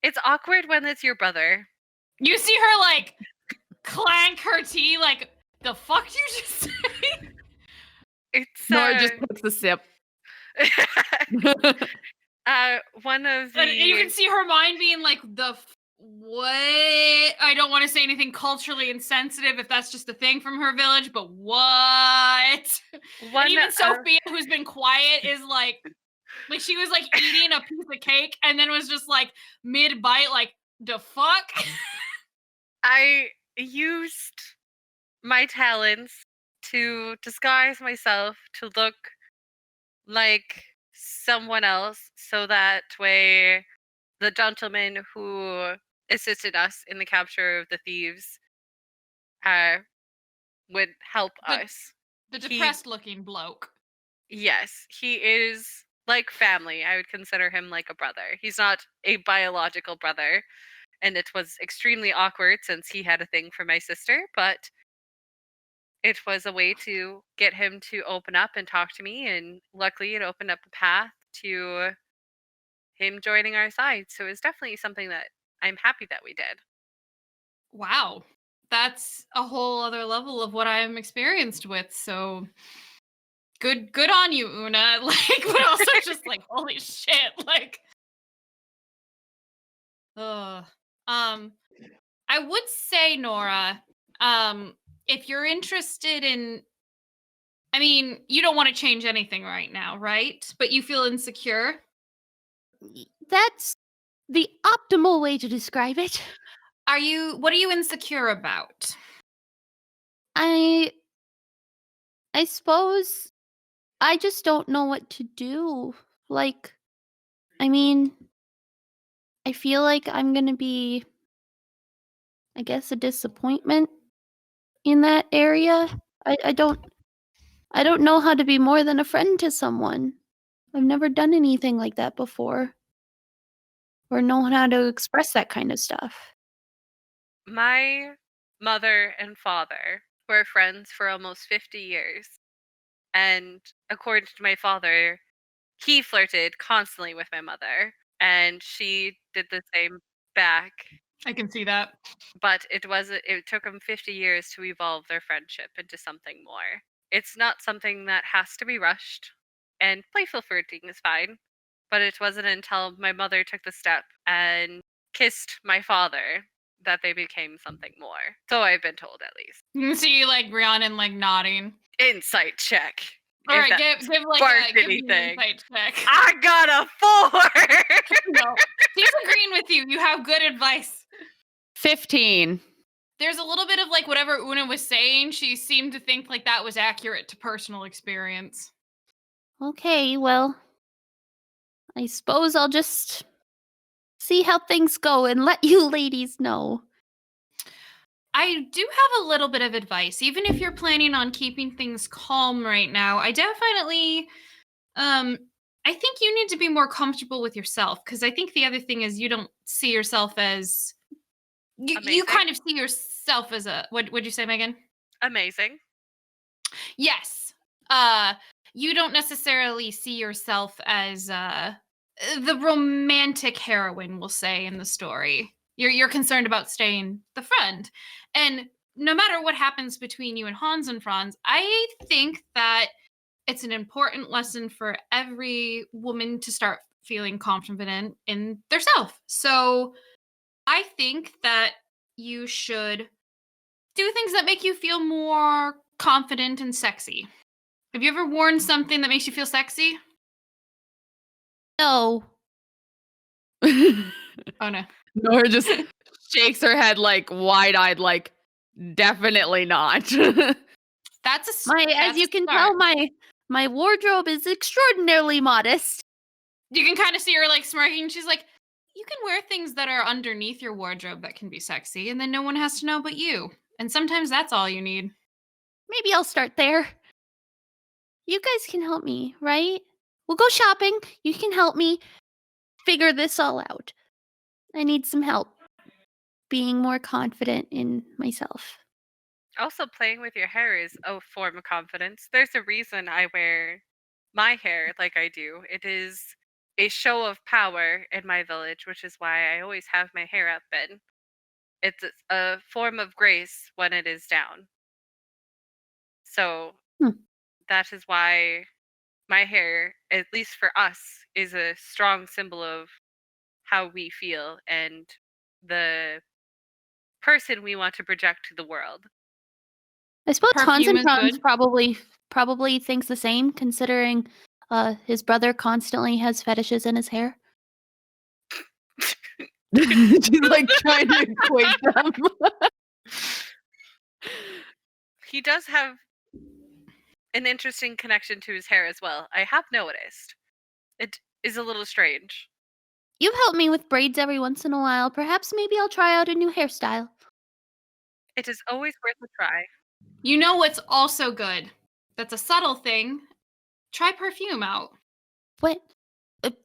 It's awkward when it's your brother.
you see her like clank her tea, like, the fuck you just say?
It's
Nora just takes a sip.
One of
And you can
the
see her mind being like, what? I don't want to say anything culturally insensitive if that's just a thing from her village, but what?
one
And even Sophia, who's been quiet, is like she was like eating a piece of cake and then was just like mid bite, like, the fuck?
I used my talents to disguise myself to look like someone else, so that way the gentleman who assisted us in the capture of the thieves would help us.
The
He-
depressed looking bloke.
Yes, he is like family. I would consider him like a brother. He's not a biological brother, and it was extremely awkward since he had a thing for my sister, but it was a way to get him to open up and talk to me, and luckily it opened up the path to him joining our side. So it's definitely something that I'm happy that we did.
Wow. That's a whole other level of what I'm experienced with. So good on you, Una. Like, but also just like, holy shit. Like, I would say, Nora, if you're interested in, I mean, you don't want to change anything right now, right? But you feel insecure.
That's the optimal way to describe it.
What are you insecure about?
I suppose I just don't know what to do. Like, I mean, I feel like I'm gonna be, I guess, a disappointment in that area. I don't know how to be more than a friend to someone. I've never done anything like that before. Or know how to express that kind of stuff.
My mother and father were friends for almost 50 years. And according to my father, he flirted constantly with my mother, and she did the same back.
I can see that.
But it took them 50 years to evolve their friendship into something more. It's not something that has to be rushed, and playful flirting is fine. But it wasn't until my mother took the step and kissed my father that they became something more. So I've been told, at least.
You can see like Rhiannon like nodding.
Insight check.
All
if
right,
that
give like
sparked
give me an
anything.
insight check.
I got a 4.
No, she's agreeing with you. You have good advice.
15.
There's a little bit of like whatever Una was saying. She seemed to think like that was accurate to personal experience.
Okay, well, I suppose I'll just see how things go and let you ladies know.
I do have a little bit of advice. Even if you're planning on keeping things calm right now, I definitely I think you need to be more comfortable with yourself, because I think the other thing is you don't see yourself as you
Amazing.
kind of see yourself as a what would you say, Megan?
Amazing.
Yes. You don't necessarily see yourself as the romantic heroine, we'll say, in the story. You're concerned about staying the friend. And no matter what happens between you and Hans and Franz, I think that it's an important lesson for every woman to start feeling confident in theirself. So I think that you should do things that make you feel more confident and sexy. Have you ever worn something that makes you feel sexy?
No.
Oh no.
Nora just shakes her head like wide-eyed, like definitely not.
That's a
As
that's
you
a
can
start.
tell, my wardrobe is extraordinarily modest.
You can kind of see her like smirking. She's like, you can wear things that are underneath your wardrobe that can be sexy, and then no one has to know but you. And sometimes that's all you need.
Maybe I'll start there. You guys can help me, right? We'll go shopping. You can help me figure this all out. I need some help being more confident in myself.
Also, playing with your hair is a form of confidence. There's a reason I wear my hair like I do. It is a show of power in my village, which is why I always have my hair up in. It's a form of grace when it is down. So
Hmm.
that is why my hair, at least for us, is a strong symbol of how we feel and the person we want to project to the world.
I suppose Hans
Perfume
and
is
Franz
good.
probably thinks the same, considering his brother constantly has fetishes in his hair.
She's like trying to equate them.
He does have an interesting connection to his hair as well. I have noticed. It is a little strange.
You've helped me with braids every once in a while. Perhaps maybe I'll try out a new hairstyle.
It is always worth a try.
You know what's also good? That's a subtle thing. Try perfume out.
What?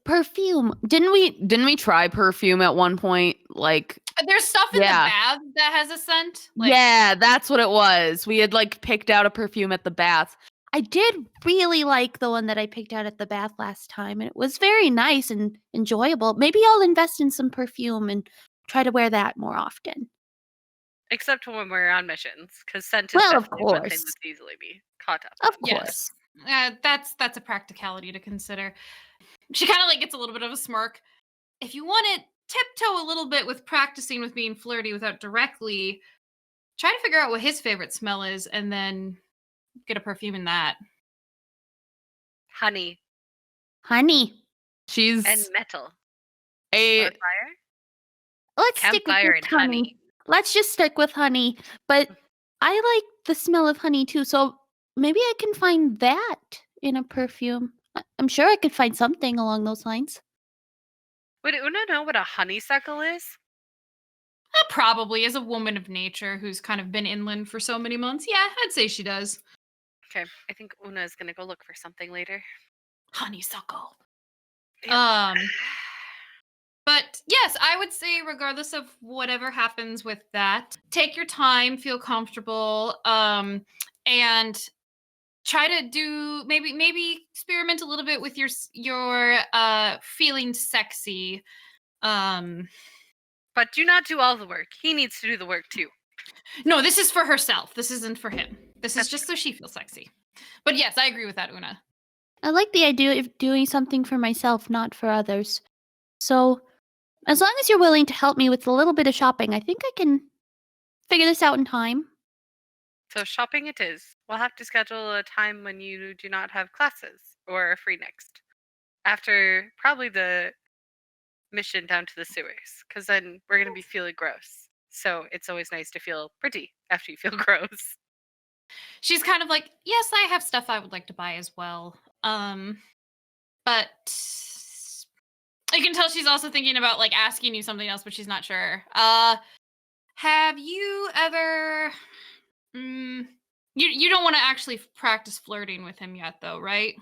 Perfume.
Didn't we try perfume at one point? Like,
There's stuff in
Yeah.
the bath that has a scent. Like,
yeah, that's what it was. We had like picked out a perfume at the bath.
I did really like the one that I picked out at the bath last time, and it was very nice and enjoyable. Maybe I'll invest in some perfume and try to wear that more often.
Except when we're on missions, because scent is
Well, of
definitely one thing
course.
that's easily be caught up.
Of
Yes.
course.
That's a practicality to consider. She kind of like gets a little bit of a smirk. If you want to tiptoe a little bit with practicing with being flirty without directly, try to figure out what his favorite smell is and then get a perfume in that.
Honey
Honey.
She's
and metal.
a
Or fire?
Let's stick with
Campfire
just
and
honey.
honey.
Let's just stick with honey. But I like the smell of honey too, so maybe I can find that in a perfume. I'm sure I could find something along those lines.
Would Una know what a honeysuckle is?
Probably as a woman of nature who's kind of been inland for so many months. Yeah, I'd say she does.
Okay, I think Una is gonna go look for something later.
Honeysuckle.
Yep.
But yes, I would say regardless of whatever happens with that, take your time, feel comfortable, and try to do maybe experiment a little bit with your feeling sexy.
But do not do all the work. He needs to do the work too.
No, this is for herself. This isn't for him. This
That's
is just so she feels sexy. But yes, I agree with that, Una.
I like the idea of doing something for myself, not for others. So, as long as you're willing to help me with a little bit of shopping, I think I can figure this out in time.
So shopping it is. We'll have to schedule a time when you do not have classes or are free next. After probably the mission down to the sewers, because then we're gonna be feeling gross. So it's always nice to feel pretty after you feel gross.
She's kind of like, yes, I have stuff I would like to buy as well. But you can tell she's also thinking about like asking you something else, but she's not sure. Have you ever you don't want to actually practice flirting with him yet though, right?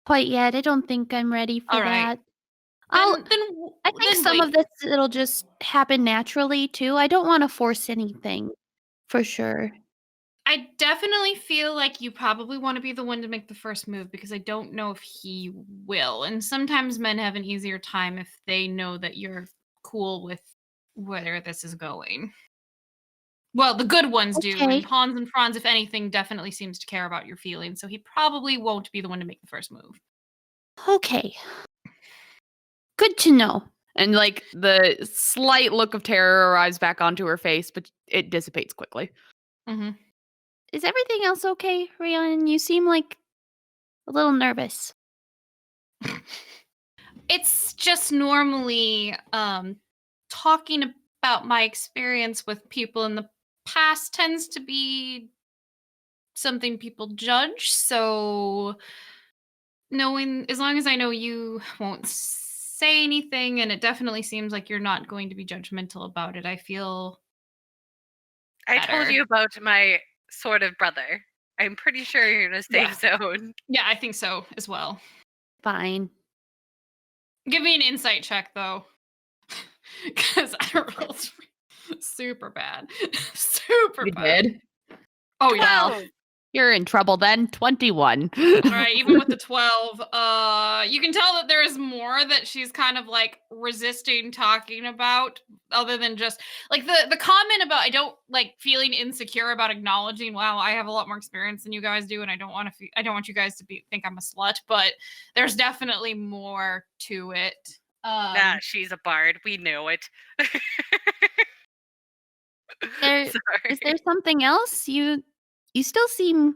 Quite yet. I don't think I'm ready for
All right.
that. I'll,
Then
I think
then
some
wait.
of this it'll just happen naturally too. I don't want to force anything, for sure.
I definitely feel like you probably want to be the one to make the first move because I don't know if he will. And sometimes men have an easier time if they know that you're cool with where this is going. Well, the good ones do,
Okay.
and Hans and Franz, if anything, definitely seems to care about your feelings, so he probably won't be the one to make the first move.
Okay. Good to know.
And like the slight look of terror arrives back onto her face, but it dissipates quickly.
Mm-hmm.
Is everything else okay, Rhiannon? You seem like a little nervous.
It's just normally talking about my experience with people in the past tends to be something people judge, so knowing as long as I know you won't say anything and it definitely seems like you're not going to be judgmental about it, I feel
I told
better.
you about my sort of brother. I'm pretty sure you're in a safe zone.
Yeah, I think so as well.
Fine.
Give me an insight check though. Because I rolled super bad. Super
You
bad.
did.
Oh yeah.
12.
You're in trouble then. 21.
All right, even with the 12, you can tell that there is more that she's kind of like resisting talking about, other than just like the comment about I don't like feeling insecure about acknowledging, wow, I have a lot more experience than you guys do, and I don't want to I don't want you guys to think I'm a slut, but there's definitely more to it.
Nah, she's a bard. We know it.
Is
Sorry.
there something else? You still seem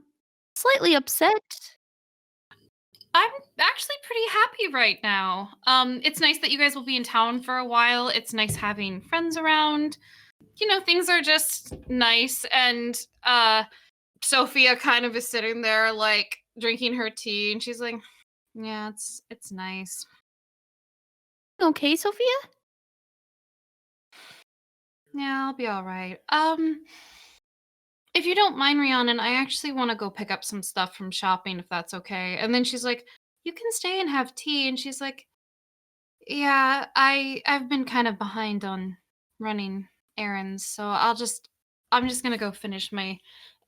slightly upset.
I'm actually pretty happy right now. It's nice that you guys will be in town for a while. It's nice having friends around. You know, things are just nice. And Sophia kind of is sitting there like drinking her tea, and she's like, yeah, it's nice.
Okay, Sophia?
Yeah, I'll be all right. If you don't mind, Rhiannon, I actually want to go pick up some stuff from shopping, if that's okay. And then she's like, you can stay and have tea. And she's like, yeah, I've been kind of behind on running errands, so I'm just gonna go finish my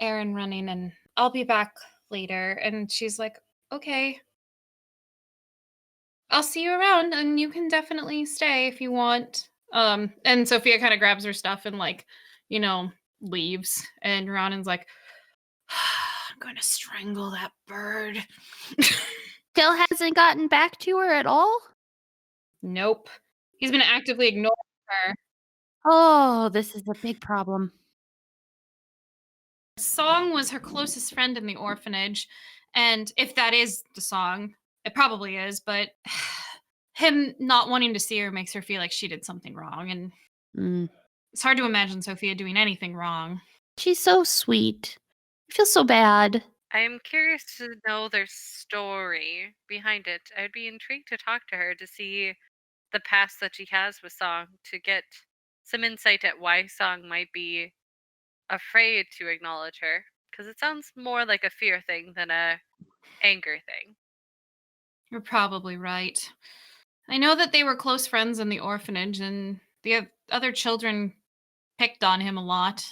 errand running, and I'll be back later. And she's like, okay, I'll see you around, and you can definitely stay if you want. And Sophia kind of grabs her stuff and like, leaves. And Ronan's like, I'm gonna strangle that bird.
Still hasn't gotten back to her at all?
Nope. He's been actively ignoring her.
Oh, this is a big problem.
Song was her closest friend in the orphanage, and if that is the song, it probably is, but him not wanting to see her makes her feel like she did something wrong, and
Mm.
it's hard to imagine Sophia doing anything wrong.
She's so sweet. I feel so bad.
I'm curious to know their story behind it. I'd be intrigued to talk to her to see the past that she has with Song, to get some insight at why Song might be afraid to acknowledge her. Because it sounds more like a fear thing than a anger thing.
You're probably right. I know that they were close friends in the orphanage, and the other children picked on him a lot.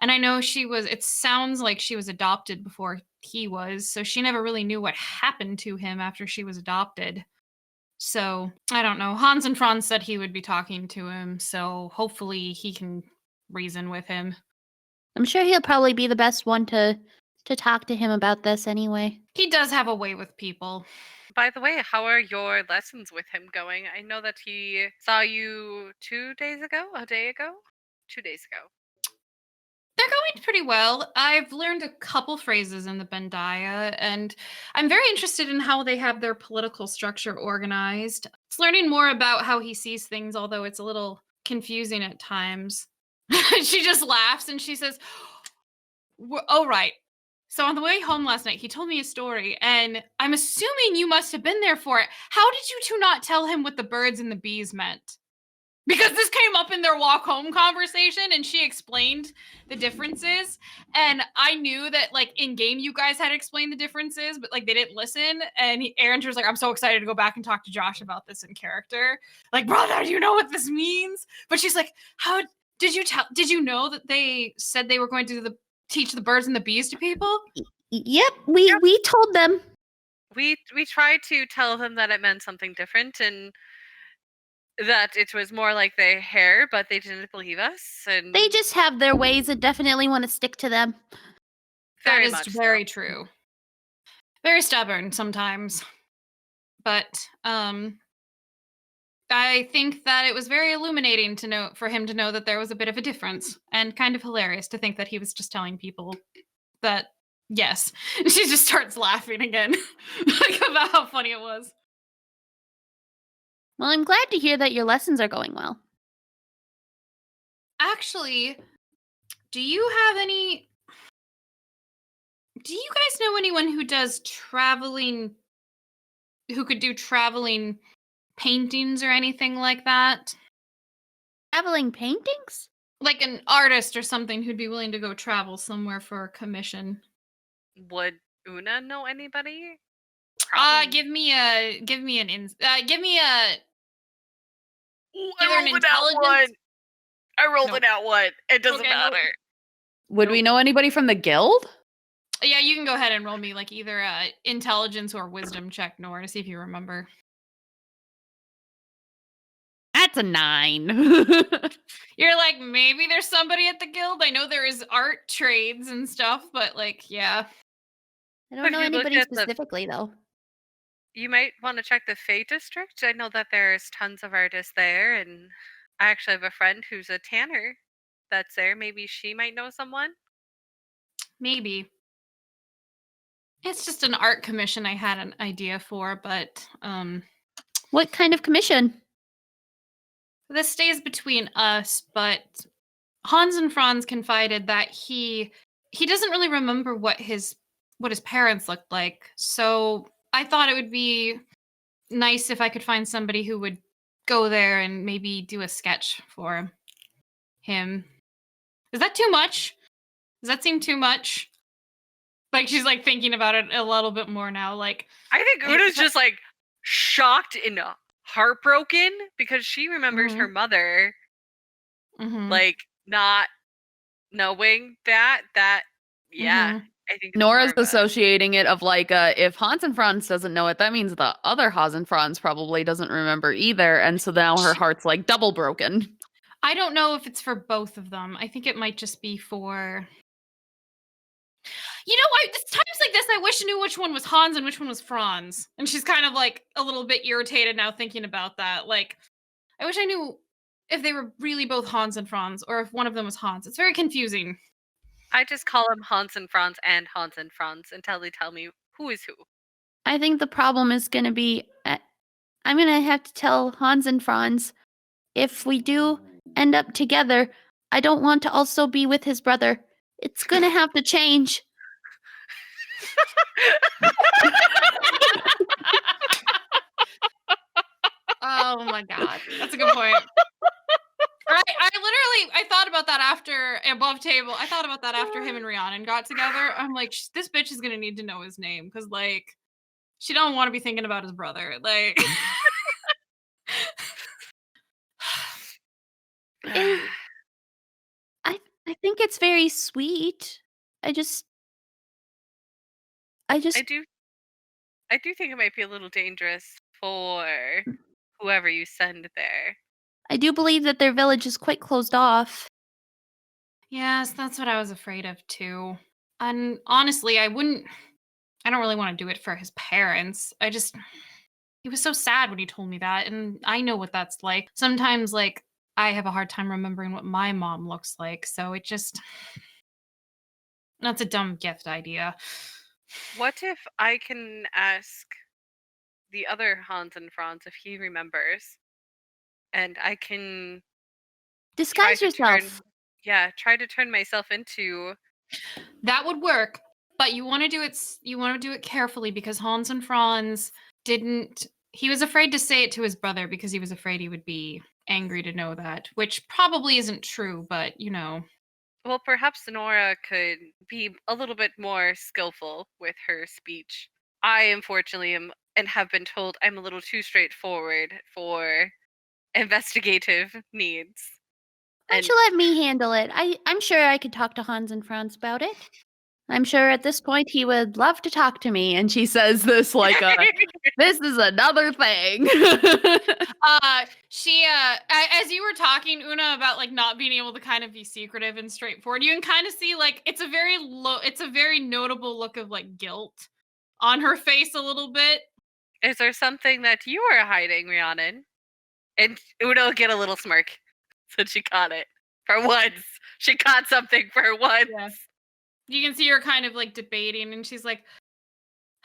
And I know it sounds like she was adopted before he was, so she never really knew what happened to him after she was adopted. So, I don't know. Hans and Franz said he would be talking to him, so hopefully he can reason with him.
I'm sure he'll probably be the best one to talk to him about this anyway.
He does have a way with people.
By the way, how are your lessons with him going? I know that he saw you 2 days ago? A day ago? 2 days ago.
They're going pretty well. I've learned a couple phrases in the Bendaya, and I'm very interested in how they have their political structure organized. It's learning more about how he sees things, although it's a little confusing at times. She just laughs and she says, oh, right. So on the way home last night, he told me a story, and I'm assuming you must have been there for it. How did you two not tell him what the birds and the bees meant? Because this came up in their walk home conversation, and she explained the differences. And I knew that, like, in game, you guys had explained the differences, but like they didn't listen. And Aaron was like, "I'm so excited to go back and talk to Josh about this in character. Like, brother, do you know what this means?" But she's like, "How did you tell? Did you know that they said they were going to teach the birds and the bees to people?"
Yep, we told them.
We tried to tell them that it meant something different and that it was more like the hair, but they didn't believe us. And
They just have their ways and definitely want to stick to them.
That
very
is
much so.
very true. Very stubborn sometimes. But I think that it was very illuminating for him to know that there was a bit of a difference, and kind of hilarious to think that he was just telling people that, yes. And she just starts laughing again, like about how funny it was.
Well, I'm glad to hear that your lessons are going well.
Actually, do you guys know anyone who does who could do traveling paintings or anything like that?
Traveling paintings?
Like an artist or something who'd be willing to go travel somewhere for a commission.
Would Una know anybody? Probably.
Give me a give me an give me a
Ooh,
either
I
an
rolled an out one.
intelligence.
I rolled
No.
an out one. It doesn't
Okay, no.
matter.
Would we know anybody from the guild?
Yeah, you can go ahead and roll me like either a intelligence or wisdom check, Nora, to see if you remember.
That's a 9.
You're like, maybe there's somebody at the guild. I know there is art trades and stuff, but like, yeah.
I don't
If
know
you look
anybody
at the-
specifically though.
You might want to check the Fey district. I know that there's tons of artists there, and I actually have a friend who's a tanner that's there. Maybe she might know someone.
Maybe. It's just an art commission I had an idea for, but
What kind of commission?
this stays between us, but Hans and Franz confided that he doesn't really remember what his parents looked like. So I thought it would be nice if I could find somebody who would go there and maybe do a sketch for him. Is that too much? Does that seem too much? Like she's like thinking about it a little bit more now. Like
I think Una's just like shocked and heartbroken because she remembers her mother
mhm.
like not knowing that yeah. I think it's
Nora's
more of a-
associating it of like, if Hans and Franz doesn't know it, that means the other Hans and Franz probably doesn't remember either. And so now her heart's like double broken.
I don't know if it's for both of them. I think it might just be for. You know, times like this, I wish I knew which one was Hans and which one was Franz. And she's kind of like a little bit irritated now thinking about that. Like, I wish I knew if they were really both Hans and Franz or if one of them was Hans. It's very confusing.
I just call them Hans and Franz until they tell me who is who.
I think the problem is going to be I'm going to have to tell Hans and Franz if we do end up together, I don't want to also be with his brother. It's going to have to change.
Oh my god, that's a good point. Right, I thought about that after above table. I thought about that after him and Rhiannon got together. I'm like, this bitch is gonna need to know his name because like she don't want to be thinking about his brother. Like,
I think it's very sweet. I
I do think it might be a little dangerous for whoever you send there.
I do believe that their village is quite closed off.
yes, that's what I was afraid of too. And honestly, I don't really want to do it for his parents. He was so sad when he told me that, and I know what that's like. Sometimes, like, I have a hard time remembering what my mom looks like, so that's a dumb gift idea.
What if I can ask the other Hans and Franz if he remembers, and I can
Disguise yourself.
try to turn myself into.
That would work, but you want to do it carefully because Hans and Franz didn't. He was afraid to say it to his brother because he was afraid he would be angry to know that, which probably isn't true, but you know.
Well, perhaps Nora could be a little bit more skillful with her speech. I, unfortunately, am and have been told I'm a little too straightforward for investigative needs.
Why don't you let me handle it? I'm sure I could talk to Hans and Franz about it. I'm sure at this point he would love to talk to me.
And she says this like, this is another thing.
As you were talking, Una, about like not being able to kind of be secretive and straightforward, you can kind of see like it's a very notable look of like guilt on her face a little bit.
Is there something that you are hiding, Rhiannon? And Una will get a little smirk. So she caught it. For once. She caught something for once.
Yeah. You can see her kind of like debating, and she's like,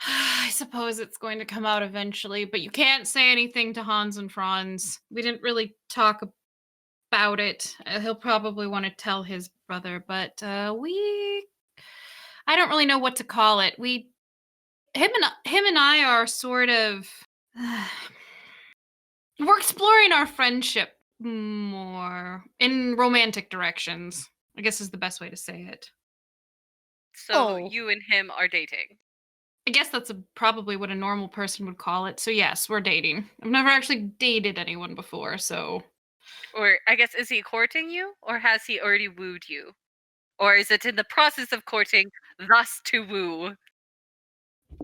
I suppose it's going to come out eventually, but you can't say anything to Hans and Franz. We didn't really talk about it. He'll probably want to tell his brother, but I don't really know what to call it. Him and I are sort of we're exploring our friendship more in romantic directions, I guess is the best way to say it.
So
Oh.
you and him are dating.
I guess that's probably what a normal person would call it. So yes, we're dating. I've never actually dated anyone before, so
Or I guess, is he courting you? Or has he already wooed you? Or is it in the process of courting, thus to woo?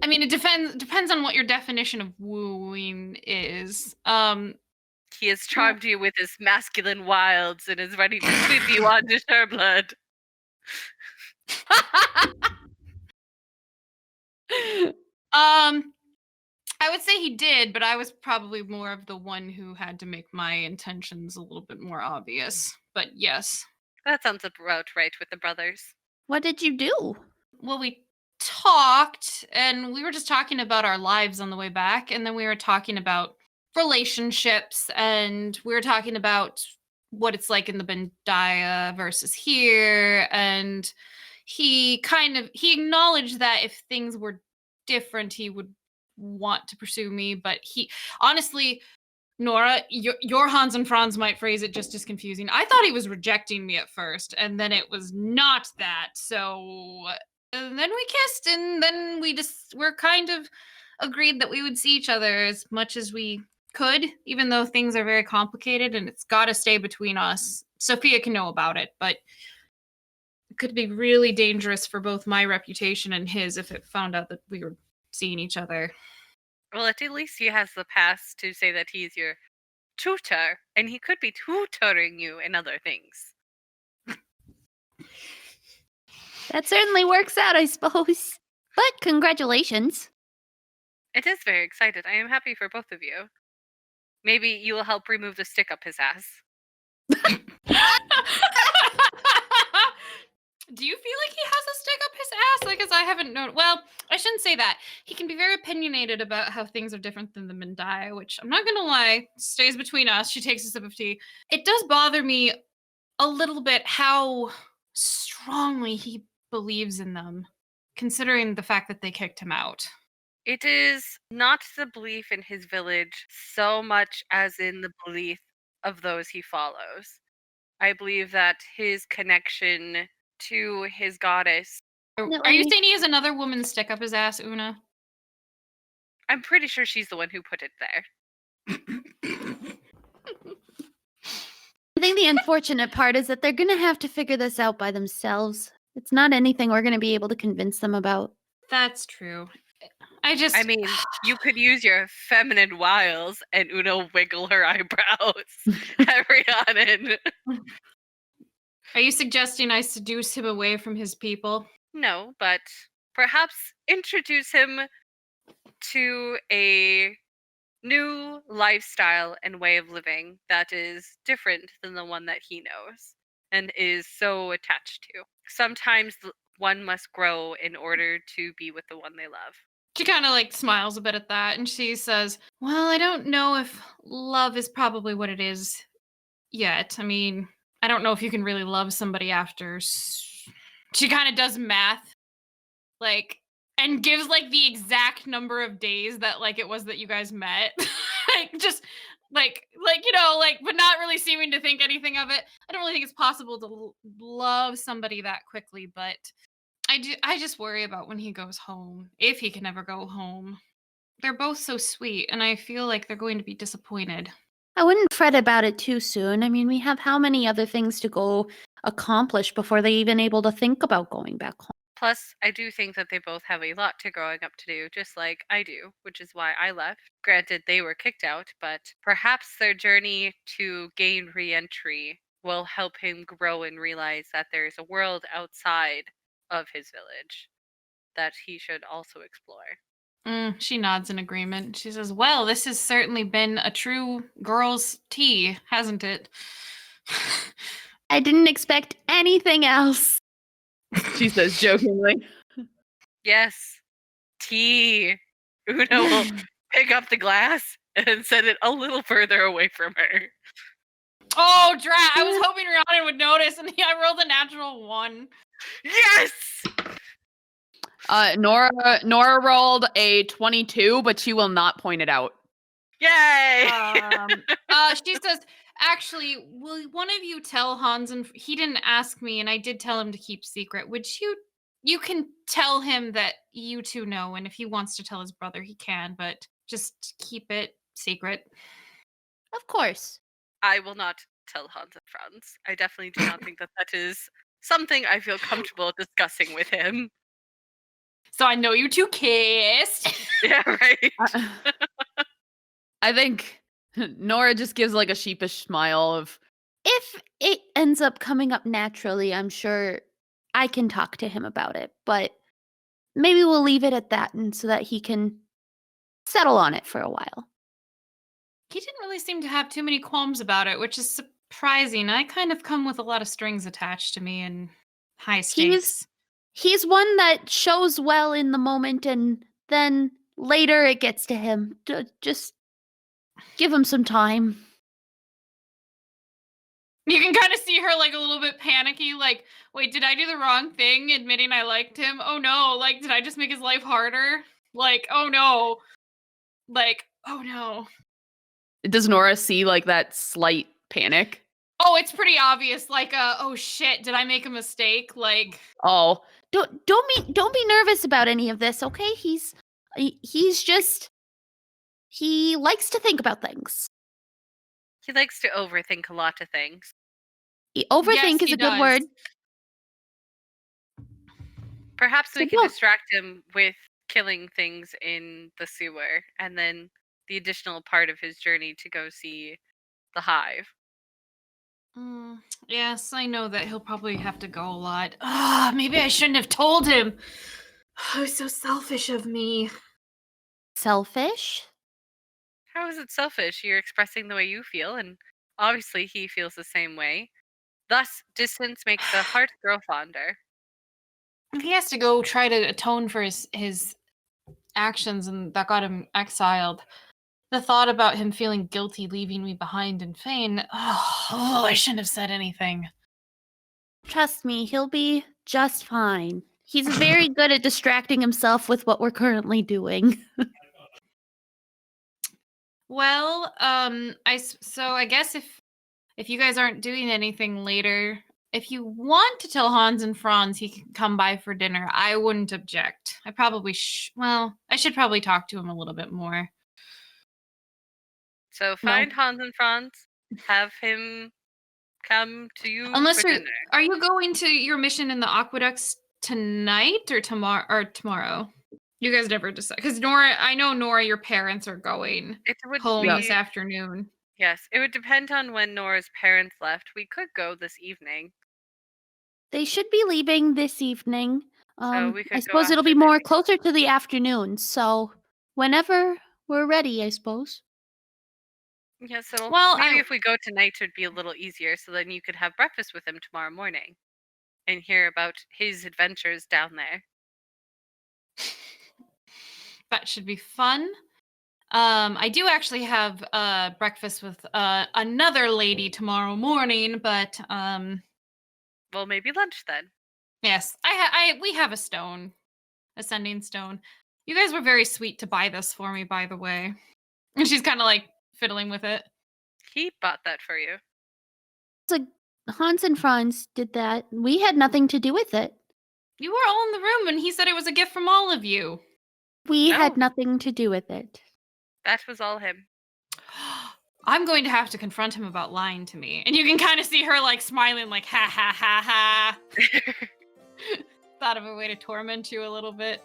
I mean, it depends on what your definition of wooing is.
He has charmed you with his masculine wilds and is ready to swim you on to Sherblood.
I would say he did, but I was probably more of the one who had to make my intentions a little bit more obvious. But yes.
That sounds about right with the brothers.
What did you do?
Well, we talked and we were just talking about our lives on the way back, and then we were talking about relationships, and we were talking about what it's like in the Bendaya versus here, and he acknowledged that if things were different he would want to pursue me, but he honestly, Nora, your Hans and Franz might phrase it just as confusing. I thought he was rejecting me at first, and then it was not that. So and then we kissed, and then we're kind of agreed that we would see each other as much as we could, even though things are very complicated and it's got to stay between us. Sophia can know about it, but it could be really dangerous for both my reputation and his if it found out that we were seeing each other.
Well, at least he has the pass to say that he's your tutor, and he could be tutoring you in other things.
That certainly works out, I suppose. But congratulations.
It is very excited. I am happy for both of you. Maybe you will help remove the stick up his ass.
Do you feel like he has a stick up his ass? Because I haven't known. Well, I shouldn't say that. He can be very opinionated about how things are different than the Mendai, which I'm not going to lie, stays between us. She takes a sip of tea. It does bother me a little bit how strongly he believes in them, considering the fact that they kicked him out.
It is not the belief in his village so much as in the belief of those he follows. I believe that his connection to his goddess.
Are you
Definitely.
saying he has another woman stick up his ass, Una?
I'm pretty sure she's the one who put it there.
I think the unfortunate part is that they're going to have to figure this out by themselves. It's not anything we're going to be able to convince them about.
That's true.
I mean, you could use your feminine wiles, and Una wiggle her eyebrows at Rhiannon.
Are you suggesting I seduce him away from his people?
No, but perhaps introduce him to a new lifestyle and way of living that is different than the one that he knows and is so attached to. Sometimes one must grow in order to be with the one they love.
She kind of like smiles a bit at that, and she says, well, I don't know if love is probably what it is yet. I mean, I don't know if you can really love somebody after. She kind of does math, like, and gives like the exact number of days that like it was that you guys met. Like, just like you know, like, but not really seeming to think anything of it. I don't really think it's possible to love somebody that quickly, but I just worry about when he goes home, if he can ever go home. They're both so sweet, and I feel like they're going to be disappointed.
I wouldn't fret about it too soon. I mean, we have how many other things to go accomplish before they're even able to think about going back home.
Plus, I do think that they both have a lot to growing up to do, just like I do, which is why I left. Granted, they were kicked out, but perhaps their journey to gain re-entry will help him grow and realize that there is a world outside of his village that he should also explore.
She nods in agreement. She says, well, this has certainly been a true girl's tea, hasn't it?
I didn't expect anything else.
She says jokingly.
Yes, tea. Una will pick up the glass and set it a little further away from her.
Oh, drat. I was hoping Rhiannon would notice, and I rolled a natural 1.
Yes!
Nora rolled a 22, but she will not point it out.
Yay!
She says, Actually, will one of you tell Hans and he didn't ask me and I did tell him to keep secret. Would you can tell him that you two know and if he wants to tell his brother he can, but just keep it secret.
Of course.
I will not tell Hans and Franz. I definitely do not think that that is something I feel comfortable discussing with him.
So I know you two kissed.
Yeah, right.
I think Nora just gives like a sheepish smile of,
If it ends up coming up naturally, I'm sure I can talk to him about it. But maybe we'll leave it at that and so that he can settle on it for a while.
He didn't really seem to have too many qualms about it, which is surprising. I kind of come with a lot of strings attached to me and high stakes.
He's one that shows well in the moment and then later it gets to him. Just give him some time.
You can kind of see her like a little bit panicky, like, wait, did I do the wrong thing admitting I liked him? Oh no, like, did I just make his life harder? Like, oh no. Like, oh no.
does Nora see like that slight panic?
Oh, it's pretty obvious, like, oh shit, did I make a mistake? Like,
Oh,
Don't be nervous about any of this, okay? He's just he likes to think about things.
He likes to overthink a lot of things.
Overthink
yes,
is
he
a good
does.
word.
Perhaps we
So
can
yeah.
distract him with killing things in the sewer, and then the additional part of his journey to go see the hive.
Yes, I know that he'll probably have to go a lot. Ah, maybe I shouldn't have told him. Oh, so selfish of me.
Selfish?
How is it selfish? You're expressing the way you feel, and obviously he feels the same way. Thus, distance makes the heart grow fonder.
If he has to go try to atone for his actions and that got him exiled, the thought about him feeling guilty leaving me behind in Fane, I shouldn't have said anything.
Trust me, he'll be just fine. He's very good at distracting himself with what we're currently doing.
Well, I guess if you guys aren't doing anything later, if you want to tell Hans and Franz he can come by for dinner, I wouldn't object. I probably I should probably talk to him a little bit more.
So find Hans and Franz, have him come to you
Unless
for dinner.
are you going to your mission in the aqueducts tonight or tomorrow? You guys never decide. Because I know Nora, your parents are going
It would
home
be,
this afternoon.
yes, it would depend on when Nora's parents left. We could go this evening.
They should be leaving this evening.
We could
I
go
suppose it'll be
after
more
dinner.
closer to the afternoon, so whenever we're ready, I suppose.
Yes, so
Well,
maybe if we go tonight, it would be a little easier. So then you could have breakfast with him tomorrow morning, and hear about his adventures down there.
That should be fun. I do actually have breakfast with another lady tomorrow morning, but
Well, maybe lunch then.
yes, we have a sending stone. You guys were very sweet to buy this for me, by the way. And she's kind of like fiddling with it.
He bought that for you.
It's like Hans and Franz did that. We had nothing to do with it.
You were all in the room, and he said it was a gift from all of you.
We
No.
had nothing to do with it.
That was all him.
I'm going to have to confront him about lying to me. And you can kind of see her like smiling, like, ha ha ha ha. Thought of a way to torment you a little bit.